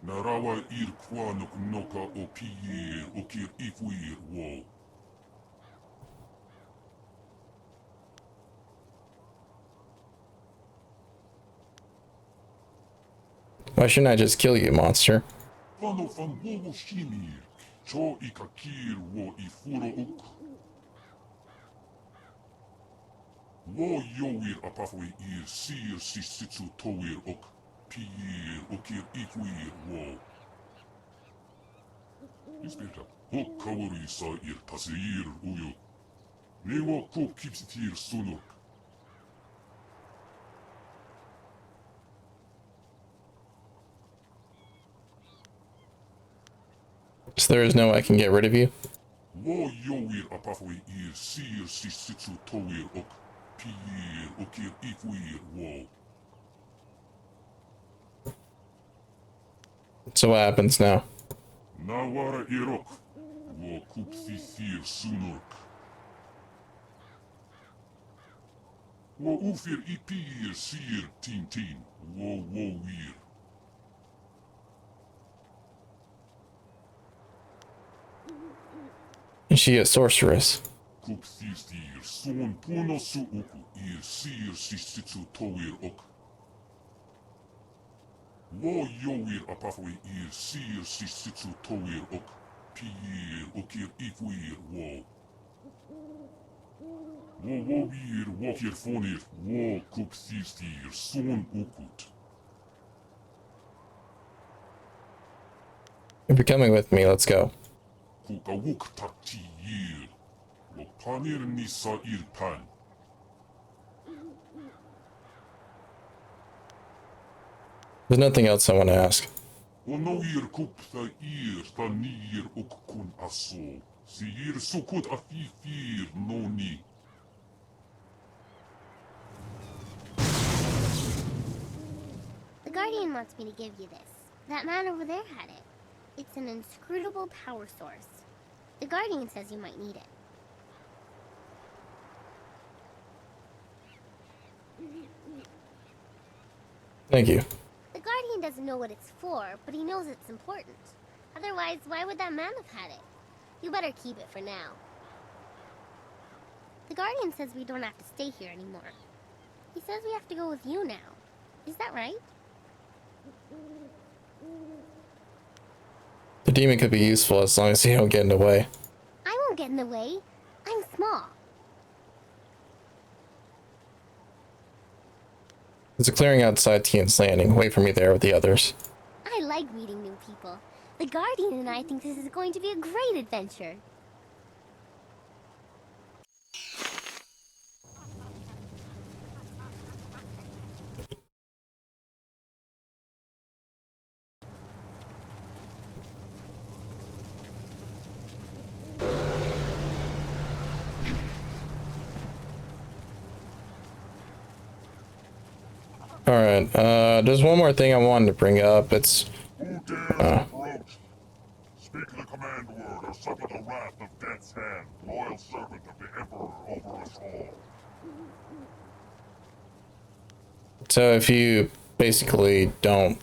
Narawa ir kwanuk noka o pir okir ifwir wo. Why shouldn't I just kill you, monster? Fano fan wo shimir, cho ikakir wo ifuro uk. Wo yowir apafwe ir sir sisitsu towir ok. Pir okir ifwir wo. Ispirta, hok kawari sa ir tasir uyo. Newa ko kipsitir sunok. So there is no way I can get rid of you? Wo yowir apafwe ir sir sisitsu towir ok. Pir okir ifwir wo. So what happens now? Nawara irok. Wo kupsisir sunok. Wo ufir ipir sir tintin. Wo wir. Is she a sorceress? Kupsisir son puno su uku ir sir sisitsu towir ok. Wo yowir apafwe ir sir sisitsu towir ok. Pir okir ifwir wo. Wowir wokir fonir wo kuksistir son ukut. If you're coming with me, let's go. Kukawuk taktir. Lopanir nisa irpan. There's nothing else I want to ask. Onoir kupta ir tanir ukkun aso. Siir sukut afifir noni. The Guardian wants me to give you this. That man over there had it. It's an inscrutable power source. The Guardian says you might need it. Thank you. The Guardian doesn't know what it's for, but he knows it's important. Otherwise, why would that man have had it? You better keep it for now. The Guardian says we don't have to stay here anymore. He says we have to go with you now. Is that right? The demon could be useful as long as you don't get in the way. I won't get in the way. I'm small. There's a clearing outside Tian's Landing. Wait for me there with the others. I like meeting new people. The Guardian and I think this is going to be a great adventure. Alright, there's one more thing I wanted to bring up. It's... Who dares approach? Speak the command word or suffer the wrath of Death's Hand, loyal servant of the Emperor over us all. So if you basically don't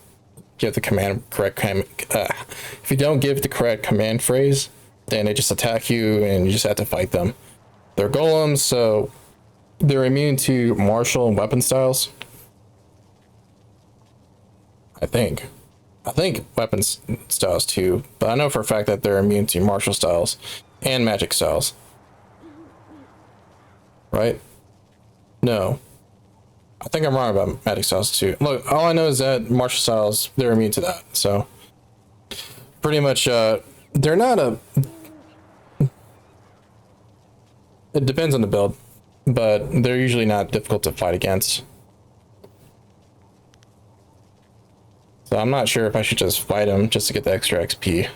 give the if you don't give the correct command phrase, then they just attack you and you just have to fight them. They're golems, so they're immune to martial and weapon styles. I think weapons styles too, but I know for a fact that they're immune to martial styles and magic styles. Right? No. I think I'm wrong about magic styles too. Look, all I know is that martial styles, they're immune to that. So pretty much, they're not a... It depends on the build, but they're usually not difficult to fight against. So I'm not sure if I should just fight him just to get the extra XP.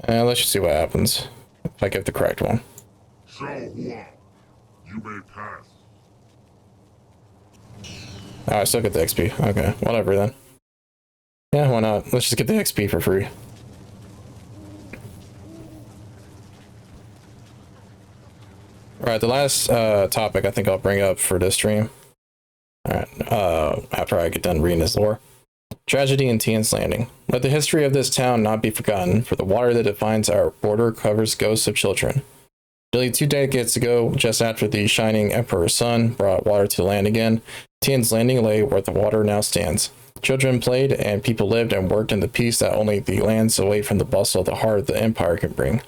Let's just see what happens if I get the correct one. Shao Hua, you may pass. Oh, I still get the XP. Okay, whatever then. Yeah, why not? Let's just get the XP for free. Alright, the last topic I think I'll bring up for this stream. Alright, after I get done reading this lore. Tragedy in Tian's Landing. Let the history of this town not be forgotten, for the water that defines our border covers ghosts of children. Nearly 2 decades ago, just after the shining Emperor's son brought water to land again, Tian's Landing lay where the water now stands. Children played, and people lived and worked in the peace that only the lands away from the bustle of the heart of the Empire can bring.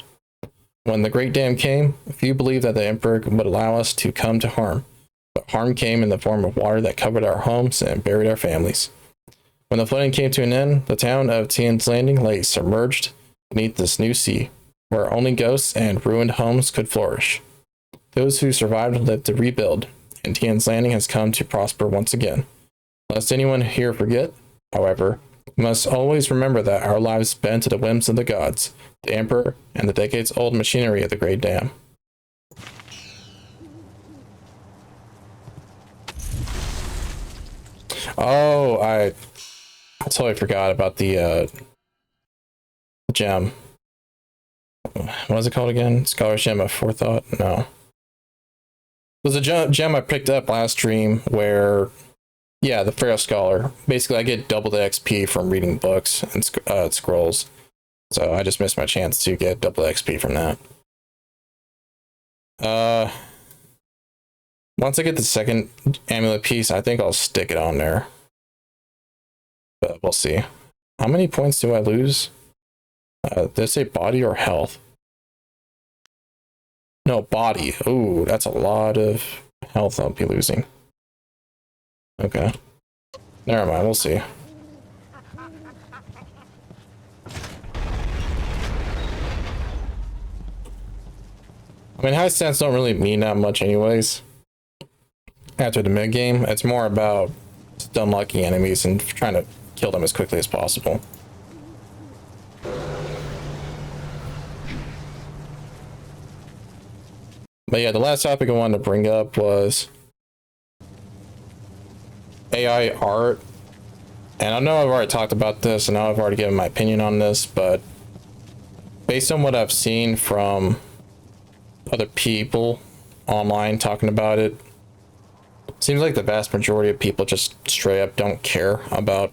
When the Great Dam came, few believed that the Emperor would allow us to come to harm. But harm came in the form of water that covered our homes and buried our families. When the flooding came to an end, the town of Tian's Landing lay submerged beneath this new sea, where only ghosts and ruined homes could flourish. Those who survived lived to rebuild, and Tian's Landing has come to prosper once again. Lest anyone here forget, however, we must always remember that our lives bend to the whims of the gods, the Emperor, and the decades-old machinery of the Great Dam. Oh, I totally forgot about the gem. What is it called again? Scholar's Gem of Forethought? No. It was a gem I picked up last stream where, yeah, the Pharaoh Scholar. Basically, I get double the XP from reading books and scrolls. So I just missed my chance to get double XP from that. Once I get the second amulet piece, I think I'll stick it on there. But we'll see. How many points do I lose? Did I say body or health? No, body. Ooh, that's a lot of health I'll be losing. Okay. Never mind, we'll see. I mean, high stats don't really mean that much anyways. After the mid game, it's more about just unlucky enemies and trying to kill them as quickly as possible. But yeah, the last topic I wanted to bring up was AI art. And I know I've already talked about this, and I know I've already given my opinion on this, but based on what I've seen from other people online talking about it, seems like the vast majority of people just straight up don't care about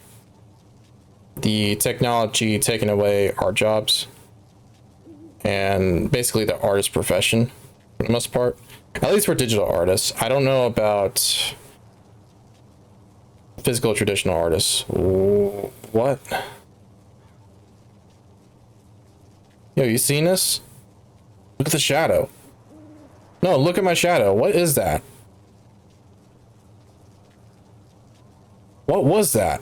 the technology taking away our jobs and basically the artist profession for the most part, at least for digital artists. I don't know about physical traditional artists. What? Yo, you seen this? Look at the shadow. No, look at my shadow. What is that? What was that?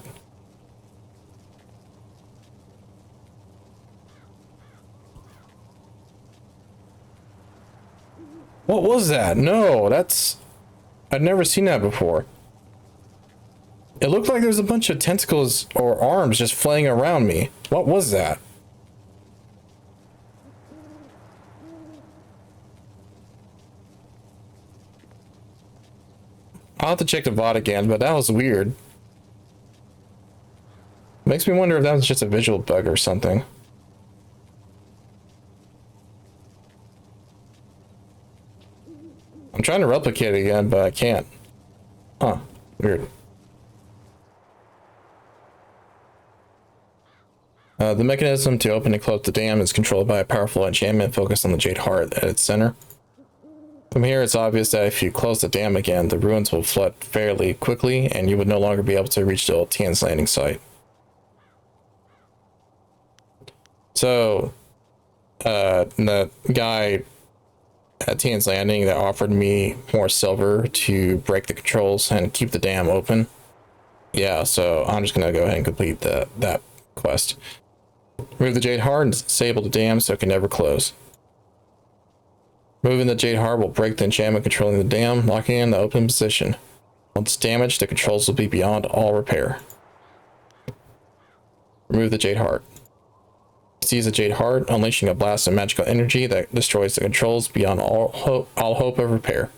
What was that? No, that's... I've never seen that before. It looked like there was a bunch of tentacles or arms just flying around me. What was that? I'll have to check the VOD again, but that was weird. Makes me wonder if that was just a visual bug or something. I'm trying to replicate it again, but I can't. Huh. Weird. The mechanism to open and close the dam is controlled by a powerful enchantment focused on the jade heart at its center. From here, it's obvious that if you close the dam again, the ruins will flood fairly quickly, and you would no longer be able to reach the old Tian's landing site. So, the guy at Tian's Landing that offered me more silver to break the controls and keep the dam open. Yeah, so I'm just gonna go ahead and complete that quest. Remove the jade heart and disable the dam so it can never close. Removing the jade heart will break the enchantment controlling the dam, locking in the open position. Once damaged, the controls will be beyond all repair. Remove the jade heart. Seize the jade heart, unleashing a blast of magical energy that destroys the controls beyond all hope of repair.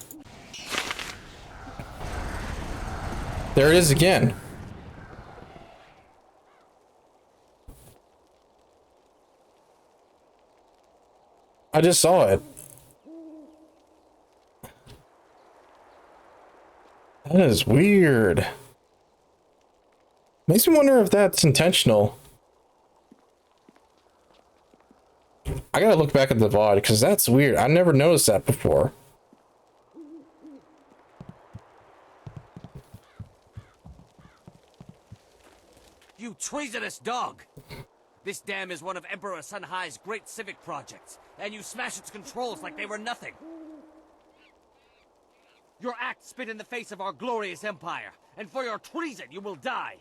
There it is again. I just saw it. That is weird. Makes me wonder if that's intentional. I gotta look back at the VOD because that's weird. I never noticed that before. You treasonous dog! This dam is one of Emperor Sunhai's great civic projects, and you smash its controls like they were nothing. Your act spit in the face of our glorious empire, and for your treason you will die.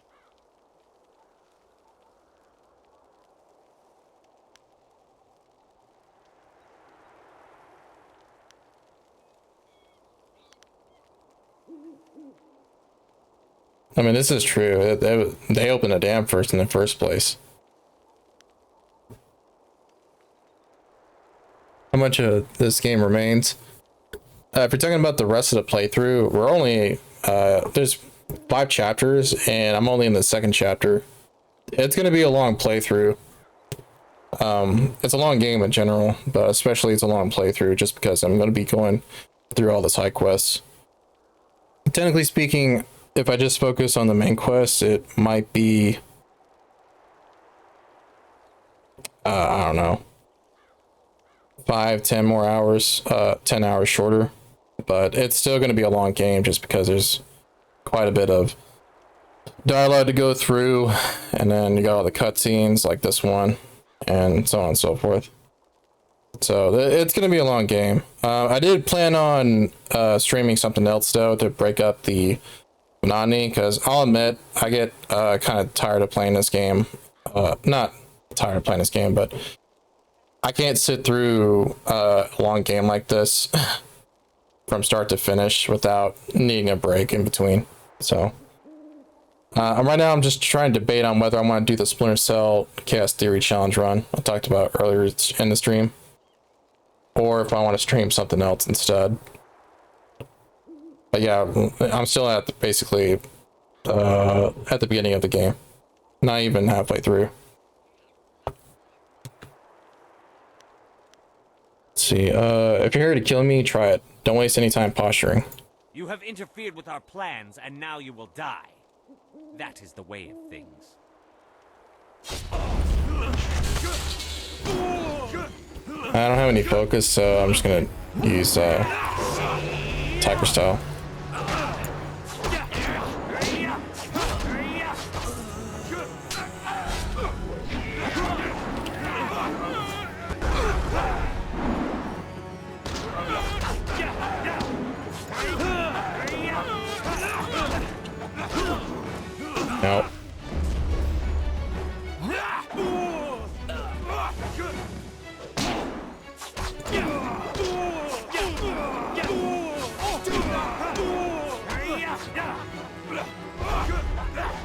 I mean, this is true. They opened a dam first in the first place. How much of this game remains? If you're talking about the rest of the playthrough, we're only there's 5 chapters, and I'm only in the 2nd chapter. It's gonna be a long playthrough. It's a long game in general, but especially it's a long playthrough just because I'm gonna be going through all the side quests. Technically speaking, if I just focus on the main quest, it might be I don't know, 5-10 more hours, 10 hours shorter, but it's still going to be a long game just because there's quite a bit of dialogue to go through, and then you got all the cutscenes like this one and so on and so forth. So it's gonna be a long game. I did plan on streaming something else though to break up the monotony, because I'll admit I get kind of tired of playing this game. Not tired of playing this game, but I can't sit through a long game like this from start to finish without needing a break in between. So right now I'm just trying to debate on whether I want to do the Splinter Cell Chaos Theory challenge run I talked about earlier in the stream, or if I want to stream something else instead. But yeah, I'm still at basically at the beginning of the game, not even halfway through. Let's see, if you're here to kill me, try it. Don't waste any time posturing. You have interfered with our plans, and now you will die. That is the way of things. I don't have any focus, so I'm just gonna use Tiger style. Nope.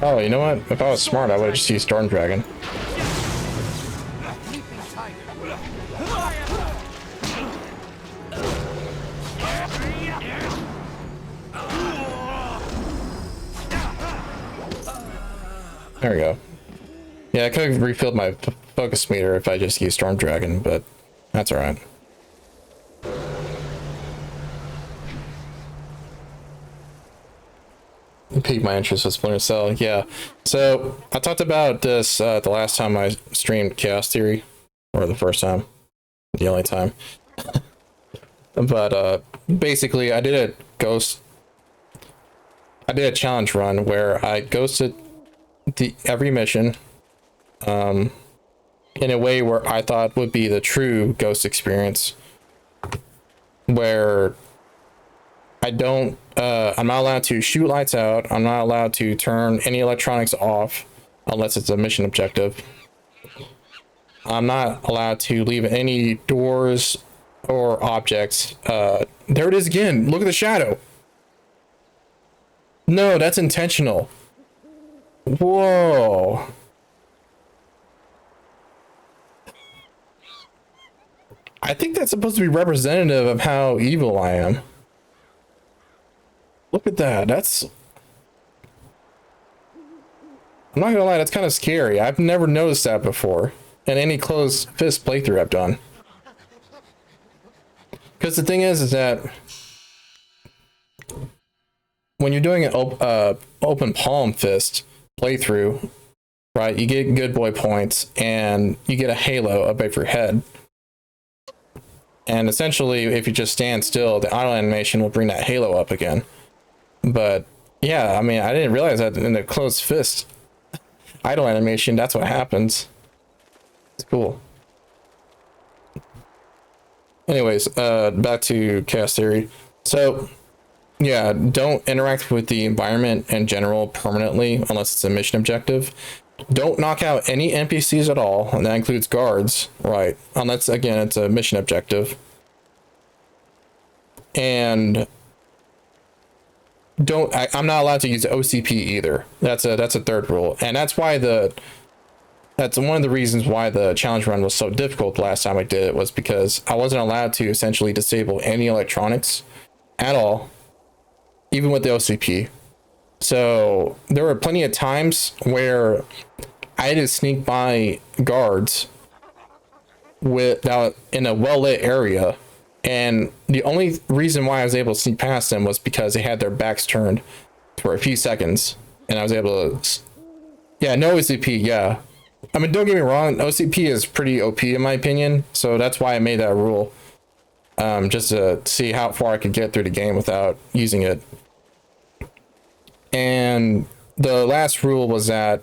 Oh, you know what? If I was smart, I would have just used Storm Dragon. There we go. Yeah, I could have refilled my focus meter if I just used Storm Dragon, but that's alright. Piqued my interest with Splinter Cell, yeah. So I talked about this the last time I streamed Chaos Theory, or the first time, the only time. But basically, I did a challenge run where I ghosted every mission in a way where I thought would be the true ghost experience, where I'm not allowed to shoot lights out, I'm not allowed to turn any electronics off unless it's a mission objective, I'm not allowed to leave any doors or objects. There it is again, look at the shadow. No, that's intentional. Whoa. I think that's supposed to be representative of how evil I am. Look at that. I'm not gonna lie, that's kind of scary. I've never noticed that before in any closed fist playthrough I've done. Because the thing is that when you're doing an open palm fist playthrough, right, you get good boy points and you get a halo above your head. And essentially, if you just stand still, the auto animation will bring that halo up again. But yeah, I mean, I didn't realize that in the closed fist idle animation, that's what happens. It's cool. Anyways, back to Chaos Theory. So yeah, don't interact with the environment in general permanently unless it's a mission objective. Don't knock out any NPCs at all, and that includes guards, right? Unless, again, it's a mission objective. And I'm not allowed to use OCP either. That's a third rule, and that's why that's one of the reasons why the challenge run was so difficult the last time I did it, was because I wasn't allowed to essentially disable any electronics at all, even with the OCP. So there were plenty of times where I had to sneak by guards in a well-lit area, and the only reason why I was able to sneak past them was because they had their backs turned for a few seconds, and I was able to... Yeah, no OCP, yeah. I mean, don't get me wrong, OCP is pretty OP in my opinion, so that's why I made that rule. Just to see how far I could get through the game without using it. And the last rule was that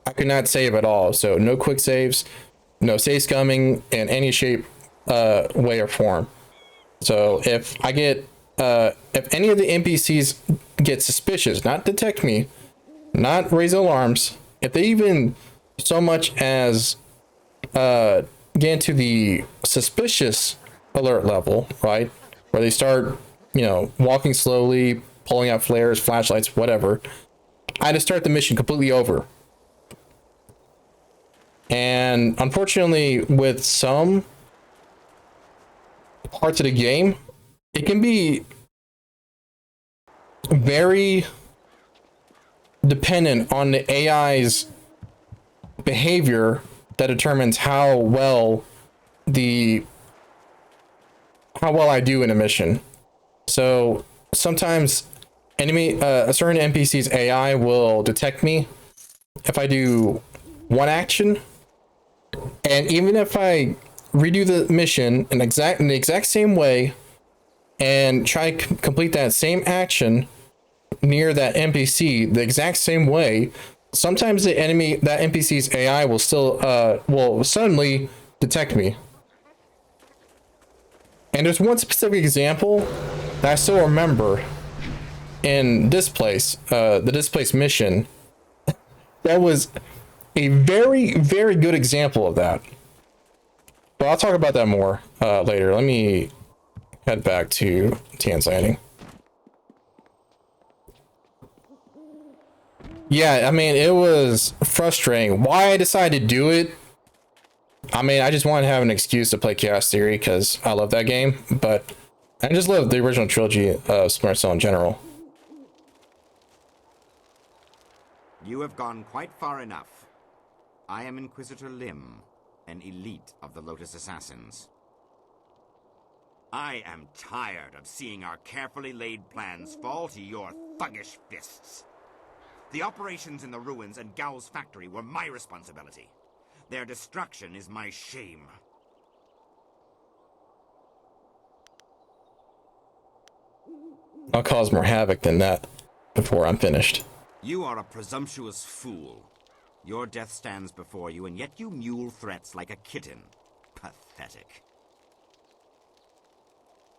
I could not save at all. So no quick saves, no save scumming in any shape, way or form. So if I get if any of the NPCs get suspicious, not detect me, not raise alarms, if they even so much as get into the suspicious alert level, right, where they start, you know, walking slowly, pulling out flares, flashlights, whatever, I just start the mission completely over. And unfortunately, with some parts of the game, it can be very dependent on the AI's behavior that determines how well I do in a mission. So sometimes a certain NPC's AI will detect me if I do one action, and even if I redo the mission in the exact same way and try to complete that same action near that NPC the exact same way, sometimes that NPC's AI will still will suddenly detect me. And there's one specific example that I still remember in the Displace mission. That was a very, very good example of that. But I'll talk about that more later. Let me head back to Tian's Landing. Yeah, I mean, it was frustrating. Why I decided to do it, I mean, I just wanted to have an excuse to play Chaos Theory because I love that game, but I just love the original trilogy of Splinter Cell in general. You have gone quite far enough. I am Inquisitor Lim, an elite of the Lotus Assassins. I am tired of seeing our carefully laid plans fall to your thuggish fists. The operations in the ruins and Gao's factory were my responsibility. Their destruction is my shame. I'll cause more havoc than that before I'm finished. You are a presumptuous fool. Your death stands before you, and yet you mule threats like a kitten. Pathetic.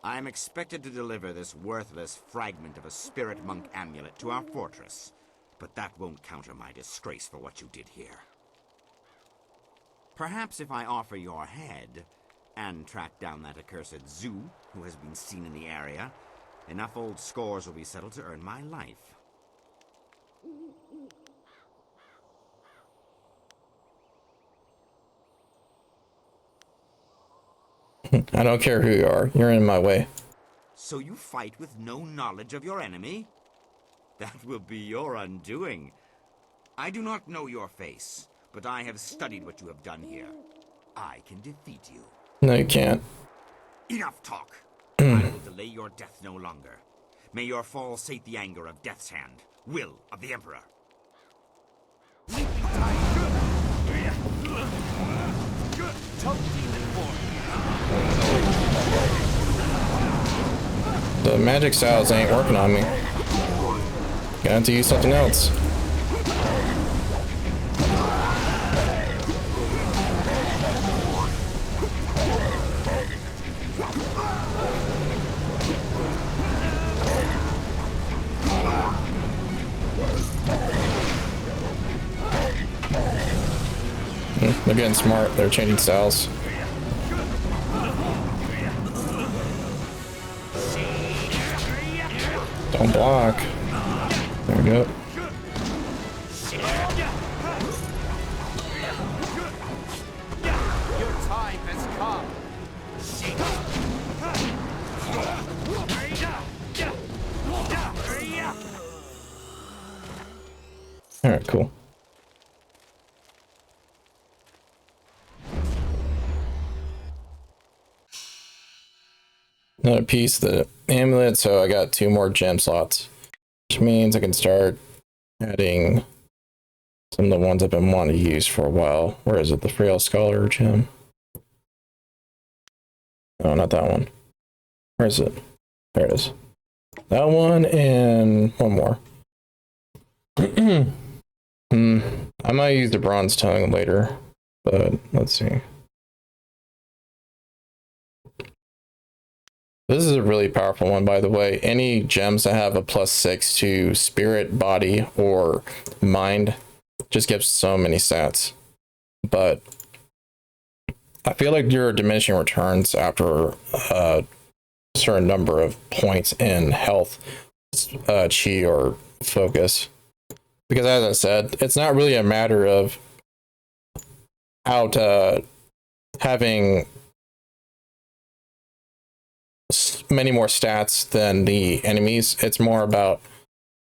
I am expected to deliver this worthless fragment of a spirit monk amulet to our fortress, but that won't counter my disgrace for what you did here. Perhaps if I offer your head, and track down that accursed Zoo who has been seen in the area, enough old scores will be settled to earn my life. I don't care who you are. You're in my way. So you fight with no knowledge of your enemy? That will be your undoing. I do not know your face, but I have studied what you have done here. I can defeat you. No, you can't. Enough talk. I will delay your death no longer. May your fall sate the anger of Death's Hand, will of the Emperor. The magic styles ain't working on me. Gonna have to use something else. They're getting smart. They're changing styles. Don't block. There we go. Your time has come. All right, cool. Another piece of the amulet, so I got 2 more gem slots, which means I can start adding some of the ones I've been wanting to use for a while. Where is it? The Frail Scholar gem? Oh, not that one. Where is it? There it is. That one and one more. I might use the bronze tongue later, but let's see. This is a really powerful one, by the way. Any gems that have a +6 to spirit, body, or mind just gives so many stats. But I feel like your diminishing returns after a certain number of points in health, chi, or focus. Because as I said, it's not really a matter of having many more stats than the enemies. It's more about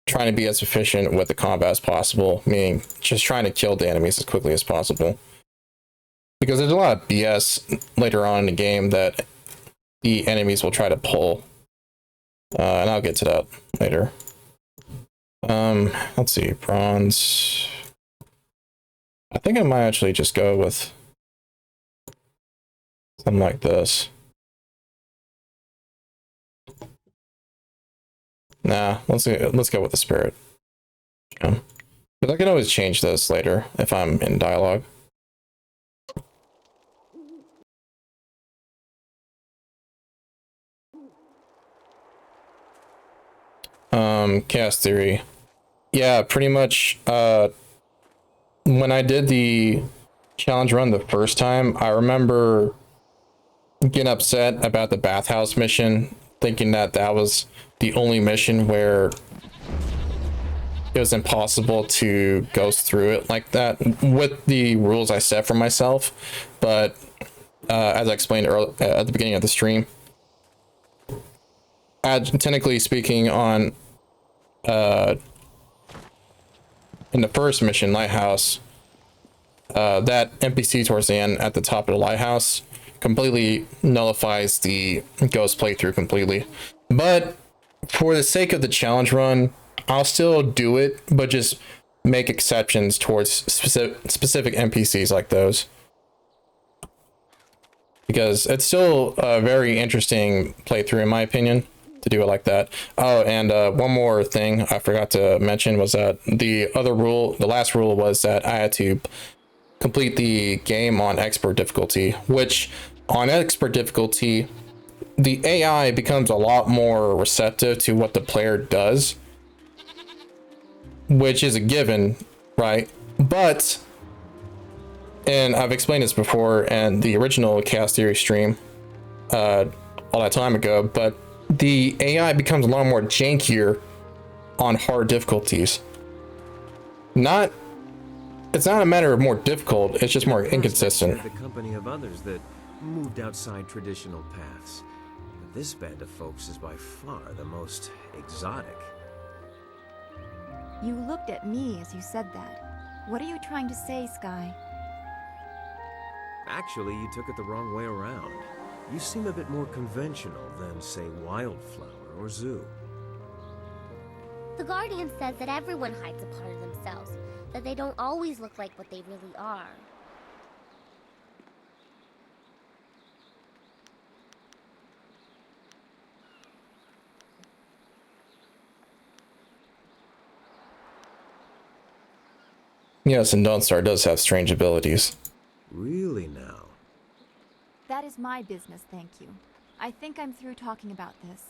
trying to be as efficient with the combat as possible, meaning just trying to kill the enemies as quickly as possible. Because there's a lot of BS later on in the game that the enemies will try to pull. And I'll get to that later. Let's see, bronze. I think I might actually just go with something like this. Nah, let's go with the spirit. Yeah. But I can always change this later if I'm in dialogue. Chaos theory. Yeah, pretty much when I did the challenge run the first time, I remember getting upset about the bathhouse mission, thinking that that was the only mission where it was impossible to go through it like that with the rules I set for myself. But as I explained earlier at the beginning of the stream, technically speaking, on in the first mission, Lighthouse, that NPC towards the end at the top of the lighthouse completely nullifies the ghost playthrough completely. But for the sake of the challenge run, I'll still do it, but just make exceptions towards specific NPCs like those. Because it's still a very interesting playthrough in my opinion to do it like that. Oh, and one more thing I forgot to mention was that the last rule was that I had to complete the game on expert difficulty, which on expert difficulty, the AI becomes a lot more receptive to what the player does, which is a given, right? But, and I've explained this before in the original Chaos Theory stream all that time ago, but the AI becomes a lot more jankier on hard difficulties. It's not a matter of more difficult, it's just more inconsistent. The company of others that moved outside traditional paths. This band of folks is by far the most exotic. You looked at me as you said that. What are you trying to say, Sky? Actually, you took it the wrong way around. You seem a bit more conventional than, say, Wildflower or Zoo. The Guardian says that everyone hides a part of themselves, that they don't always look like what they really are. Yes, and Dawnstar does have strange abilities. Really now? That is my business, thank you. I think I'm through talking about this.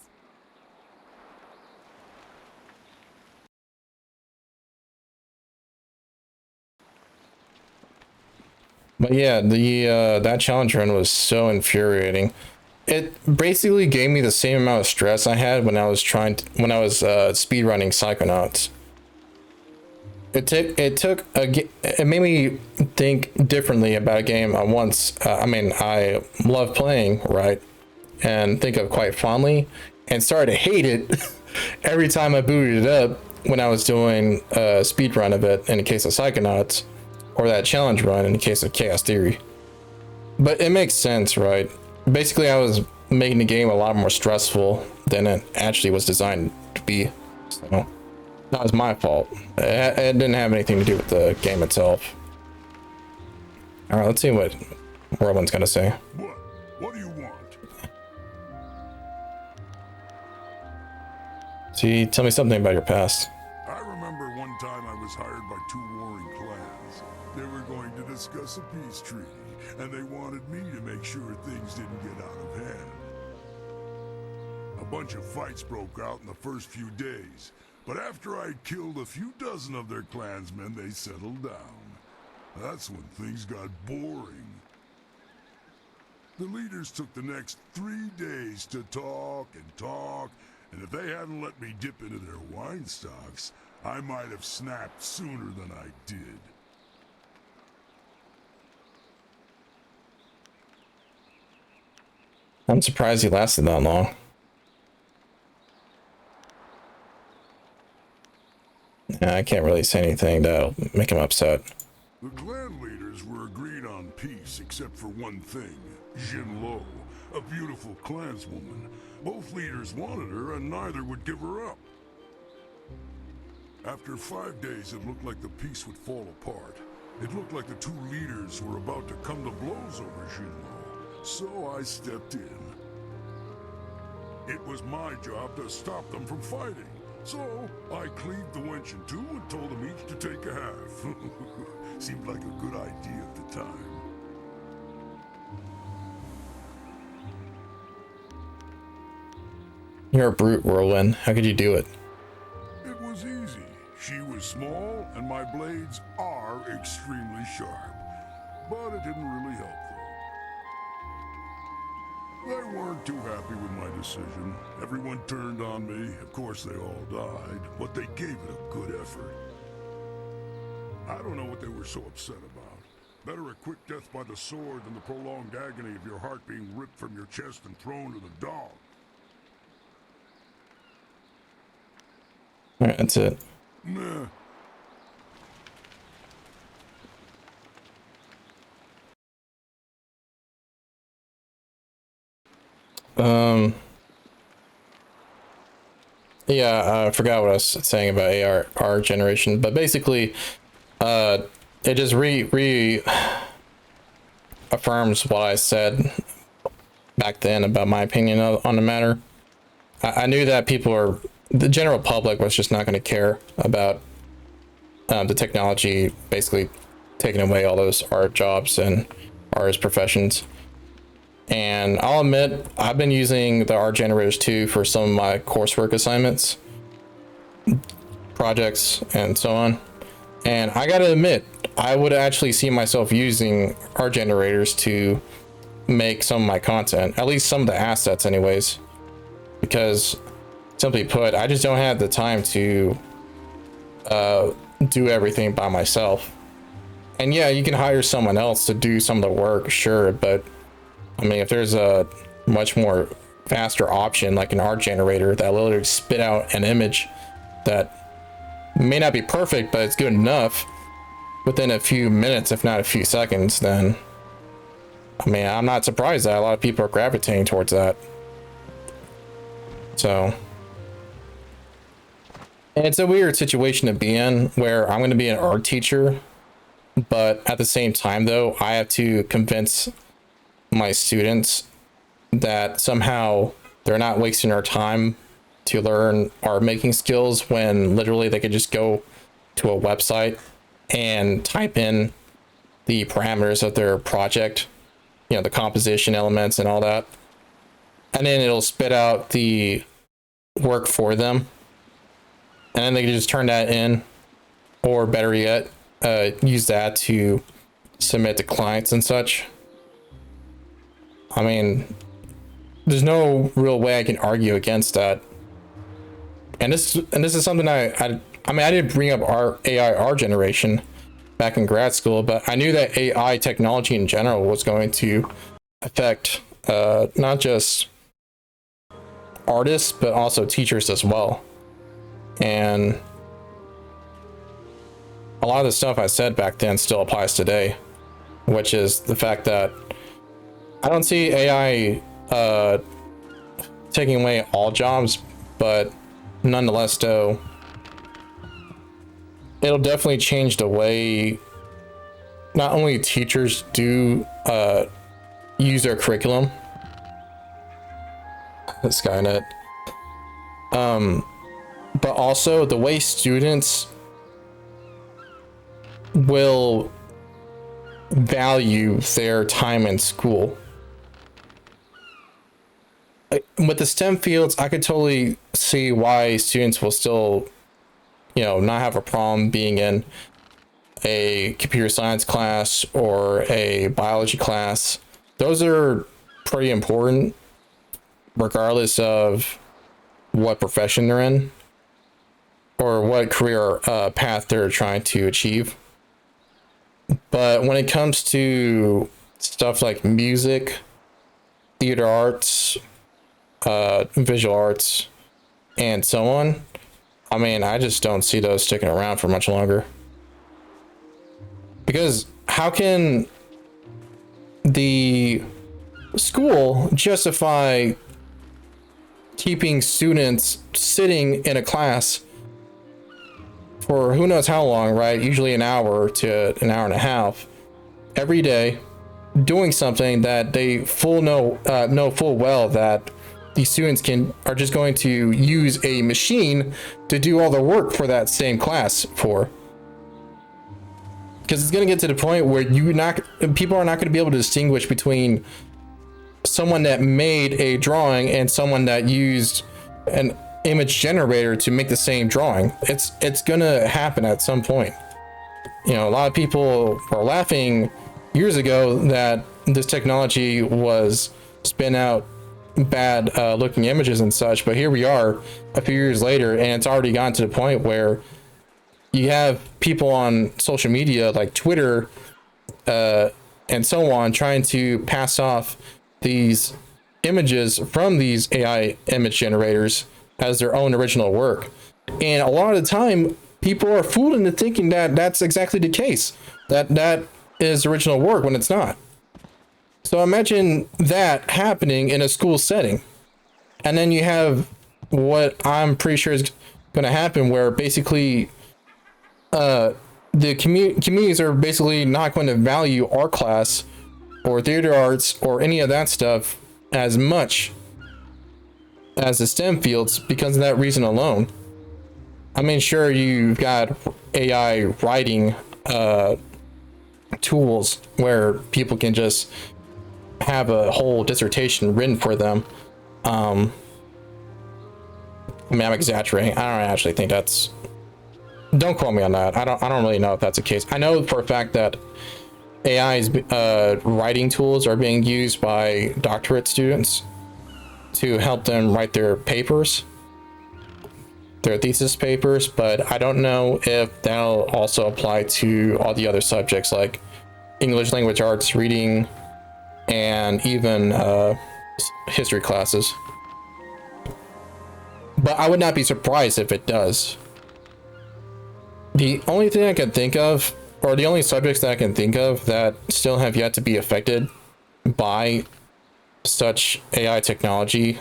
But yeah, the that challenge run was so infuriating. It basically gave me the same amount of stress I had when I was speedrunning Psychonauts. It made me think differently about a game I once, I love playing, right? And think of quite fondly, and started to hate it every time I booted it up when I was doing a speed run of it in the case of Psychonauts, or that challenge run in the case of Chaos Theory. But it makes sense, right? Basically, I was making the game a lot more stressful than it actually was designed to be. So that was my fault. It didn't have anything to do with the game itself. All right, let's see what Whirlwind's gonna say. What do you want? See, tell me something about your past. I remember one time I was hired by two warring clans. They were going to discuss a peace treaty, and they wanted me to make sure things didn't get out of hand. A bunch of fights broke out in the first few days, but after I'd killed a few dozen of their clansmen, they settled down. That's when things got boring. The leaders took the next 3 days to talk and talk, and if they hadn't let me dip into their wine stocks, I might have snapped sooner than I did. I'm surprised he lasted that long. Yeah, I can't really say anything that'll make him upset. The clan leaders were agreed on peace except for one thing. Jinlo, a beautiful clanswoman. Both leaders wanted her and neither would give her up. After 5 days, it looked like the peace would fall apart. It looked like the two leaders were about to come to blows over Jinlo, so I stepped in. It was my job to stop them from fighting, so I cleaved the wench in two and told them each to take a half. Seemed like a good idea at the time. You're a brute, Whirlwind. How could you do it? It was easy. She was small, and my blades are extremely sharp. But it didn't really help, though. They weren't too happy with my decision. Everyone turned on me. Of course, they all died, but they gave it a good effort. I don't know what they were so upset about. Better a quick death by the sword than the prolonged agony of your heart being ripped from your chest and thrown to the dog. Alright, that's it. Nah. Yeah, I forgot what I was saying about AR generation, but basically, it just affirms what I said back then about my opinion on the matter. I knew that the general public was just not going to care about the technology basically taking away all those art jobs and artist professions. And I'll admit, I've been using the art generators too for some of my coursework assignments, projects, and so on. And I gotta admit, I would actually see myself using art generators to make some of my content, at least some of the assets anyways. Because, simply put, I just don't have the time to do everything by myself. And yeah, you can hire someone else to do some of the work, sure, but I mean, if there's a much more faster option like an art generator that will literally spit out an image that may not be perfect, but it's good enough within a few minutes, if not a few seconds, then I mean, I'm not surprised that a lot of people are gravitating towards that. So, and it's a weird situation to be in where I'm going to be an art teacher, but at the same time, though, I have to convince my students that somehow they're not wasting their time to learn art making skills when literally they could just go to a website and type in the parameters of their project, you know, the composition elements and all that, and then it'll spit out the work for them, and then they can just turn that in, or better yet, use that to submit to clients and such. I mean, there's no real way I can argue against that. And this is something I mean, I didn't bring up AI art generation back in grad school, but I knew that AI technology in general was going to affect not just artists, but also teachers as well. And a lot of the stuff I said back then still applies today, which is the fact that I don't see AI taking away all jobs, but nonetheless, though, it'll definitely change the way not only teachers do use their curriculum, Skynet, but also the way students will value their time in school. with the STEM fields, I could totally see why students will still, not have a problem being in a computer science class or a biology class. Those are pretty important regardless of what profession they're in or what career path they're trying to achieve. But when it comes to stuff like music, theater arts, visual arts, and so on, I mean, I just don't see those sticking around for much longer. Because how can the school justify keeping students sitting in a class for who knows how long, right? Usually an hour to an hour and a half every day, doing something that they know full well that these students are just going to use a machine to do all the work for that same class for. Because it's going to get to the point where people are not going to be able to distinguish between someone that made a drawing and someone that used an image generator to make the same drawing. It's going to happen at some point. A lot of people were laughing years ago that this technology was spin out bad looking images and such, but here we are a few years later, and it's already gotten to the point where you have people on social media like Twitter and so on trying to pass off these images from these AI image generators as their own original work. And a lot of the time, people are fooled into thinking that that's exactly the case, that is original work when it's not. So imagine that happening in a school setting. And then you have what I'm pretty sure is going to happen, where basically the communities are basically not going to value art class or theater arts or any of that stuff as much as the STEM fields because of that reason alone. I mean, sure, you've got AI writing tools where people can just have a whole dissertation written for them. I mean, I'm exaggerating. I don't actually think that's... Don't quote me on that. I don't really know if that's the case. I know for a fact that AI's writing tools are being used by doctorate students to help them write their papers, their thesis papers, but I don't know if that'll also apply to all the other subjects like English language arts, reading, and even history classes. But I would not be surprised if it does. The only thing I can think of, or the only subjects that I can think of that still have yet to be affected by such AI technology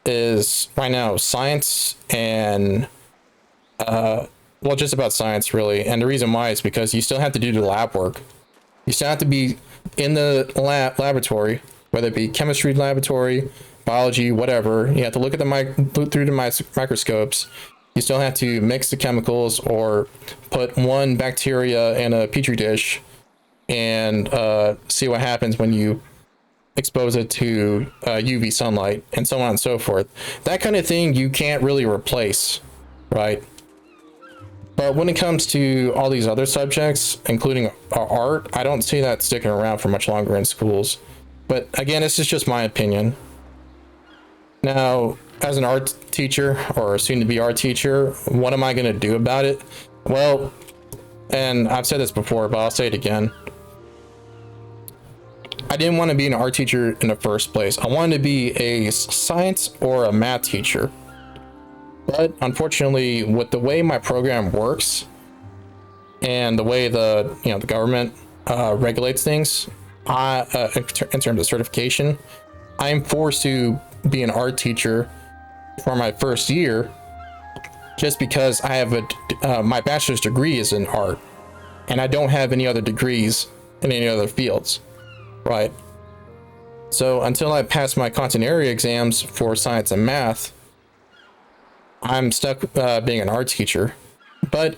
is right now science and well, just about science really. And the reason why is because you still have to do the lab work. You still have to be in the laboratory, whether it be chemistry laboratory, biology, whatever. You have to look at through the microscopes. You still have to mix the chemicals or put one bacteria in a petri dish and see what happens when you expose it to UV sunlight and so on and so forth. That kind of thing you can't really replace, right? But when it comes to all these other subjects, including art, I don't see that sticking around for much longer in schools. But again, this is just my opinion. Now, as an art teacher or soon-to-be art teacher, what am I going to do about it? Well, and I've said this before, but I'll say it again. I didn't want to be an art teacher in the first place. I wanted to be a science or a math teacher. But unfortunately, with the way my program works and the way the government regulates things, in terms of certification, I'm forced to be an art teacher for my first year, just because I have my bachelor's degree is in art, and I don't have any other degrees in any other fields, right? So until I pass my continuity exams for science and math, I'm stuck being an art teacher. But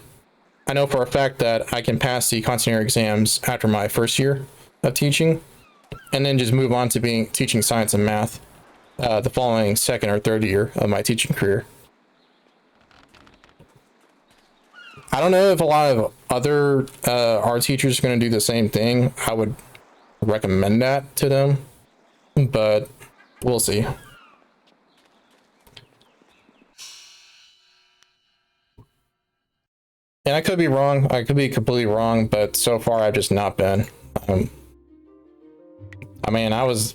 I know for a fact that I can pass the continuity exams after my first year of teaching, and then just move on to teaching science and math the following second or third year of my teaching career. I don't know if a lot of other art teachers are going to do the same thing. I would recommend that to them, but we'll see. And I could be wrong. I could be completely wrong, but so far I've just not been. I mean, I was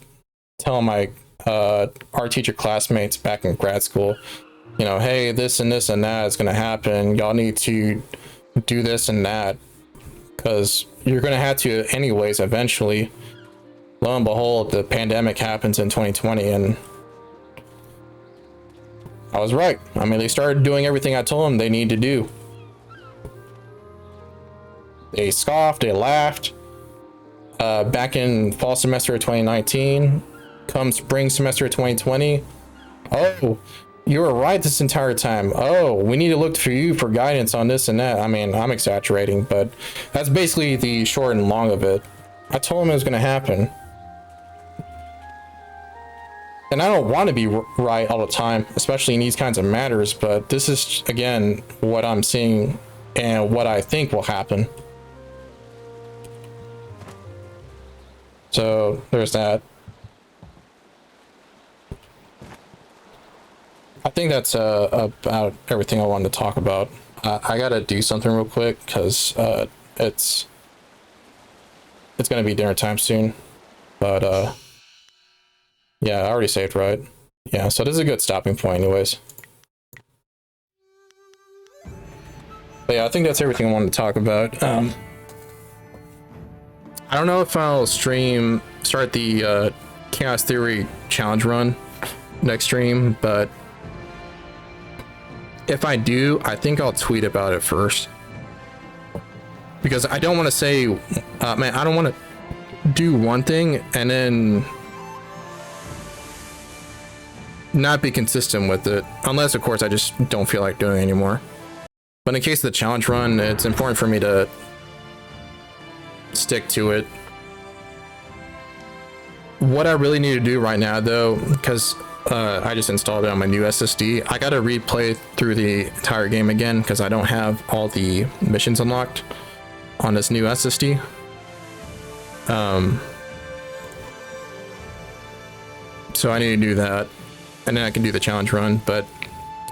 telling my art teacher classmates back in grad school, you know, hey, this and this and that is going to happen. Y'all need to do this and that because you're going to have to anyways eventually. Lo and behold, the pandemic happens in 2020 and I was right. I mean, they started doing everything I told them they need to do. They scoffed, they laughed. Back in fall semester of 2019, come spring semester of 2020, oh, you were right this entire time. Oh, we need to look for you for guidance on this and that. I mean, I'm exaggerating, but that's basically the short and long of it. I told them it was going to happen. And I don't want to be right all the time, especially in these kinds of matters, but this is, again, what I'm seeing and what I think will happen. So there's that. I think that's about everything I wanted to talk about. I gotta do something real quick because it's gonna be dinner time soon. But yeah, I already saved, right? Yeah, so this is a good stopping point anyways. But yeah, I think that's everything I wanted to talk about. I don't know if I'll start the Chaos Theory challenge run next stream, but if I do, I think I'll tweet about it first. Because I don't want to say, man, I don't want to do one thing and then not be consistent with it. Unless, of course, I just don't feel like doing it anymore. But in case of the challenge run, it's important for me to stick to it. What I really need to do right now, though, because I just installed it on my new SSD, I gotta replay through the entire game again because I don't have all the missions unlocked on this new SSD. So I need to do that, and then I can do the challenge run. But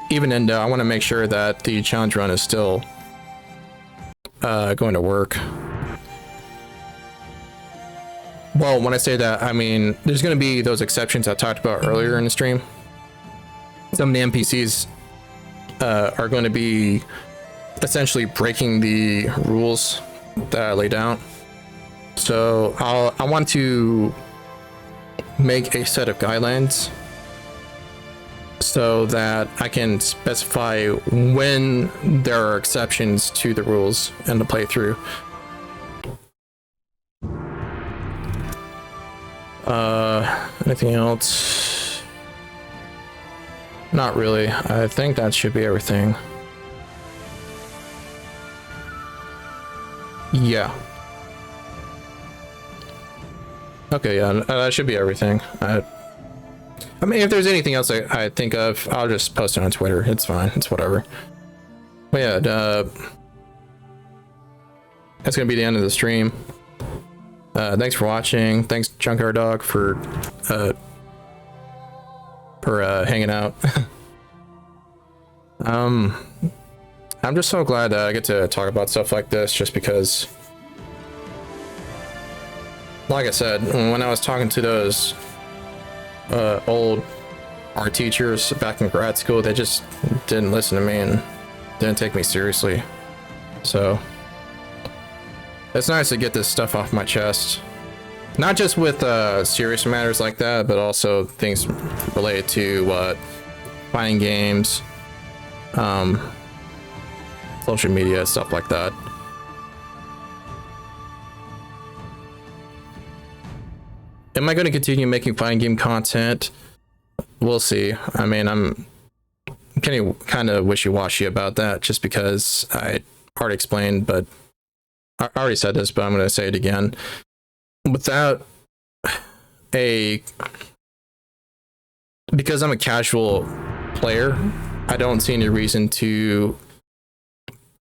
even then, I want to make sure that the challenge run is still going to work. Well, when I say that, I mean, there's going to be those exceptions I talked about earlier in the stream. Some of the NPCs are going to be essentially breaking the rules that I lay down. So I want to make a set of guidelines so that I can specify when there are exceptions to the rules in the playthrough. Anything else? Not really. I think that should be everything. Yeah. Okay, yeah, that should be everything. I mean, if there's anything else I think of, I'll just post it on Twitter. It's fine. It's whatever. But yeah, that's gonna be the end of the stream. Thanks for watching. Thanks, Junkyard Dog, for hanging out. I'm just so glad that I get to talk about stuff like this, just because, like I said, when I was talking to those old art teachers back in grad school, they just didn't listen to me and didn't take me seriously. So it's nice to get this stuff off my chest, not just with serious matters like that, but also things related to fighting games, social media, stuff like that. Am I going to continue making fighting game content? We'll see. I mean, I'm kind of wishy-washy about that, just because I already explained, but I already said this, but I'm going to say it again. Without a because I'm a casual player, I don't see any reason to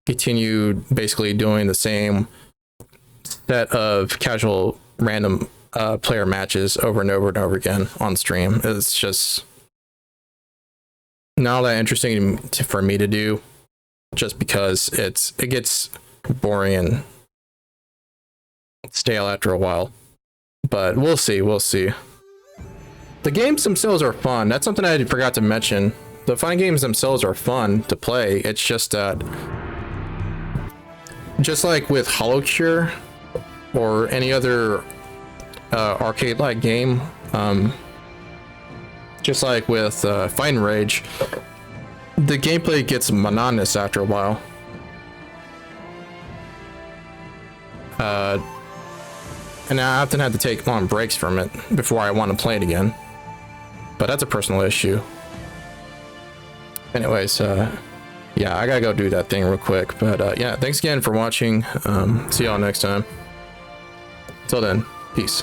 continue basically doing the same set of casual random player matches over and over and over again on stream. It's just not that interesting for me to do, just because it gets boring and stale after a while. But we'll see. The games themselves are fun. That's something I forgot to mention. The fun games themselves are fun to play. It's just that, just like with Hollow Cure or any other arcade-like game, just like with Fight and Rage, the gameplay gets monotonous after a while. And I often have to take long breaks from it before I want to play it again. But that's a personal issue. Anyways, yeah, I gotta go do that thing real quick. But yeah, thanks again for watching. See y'all next time. Till then, peace.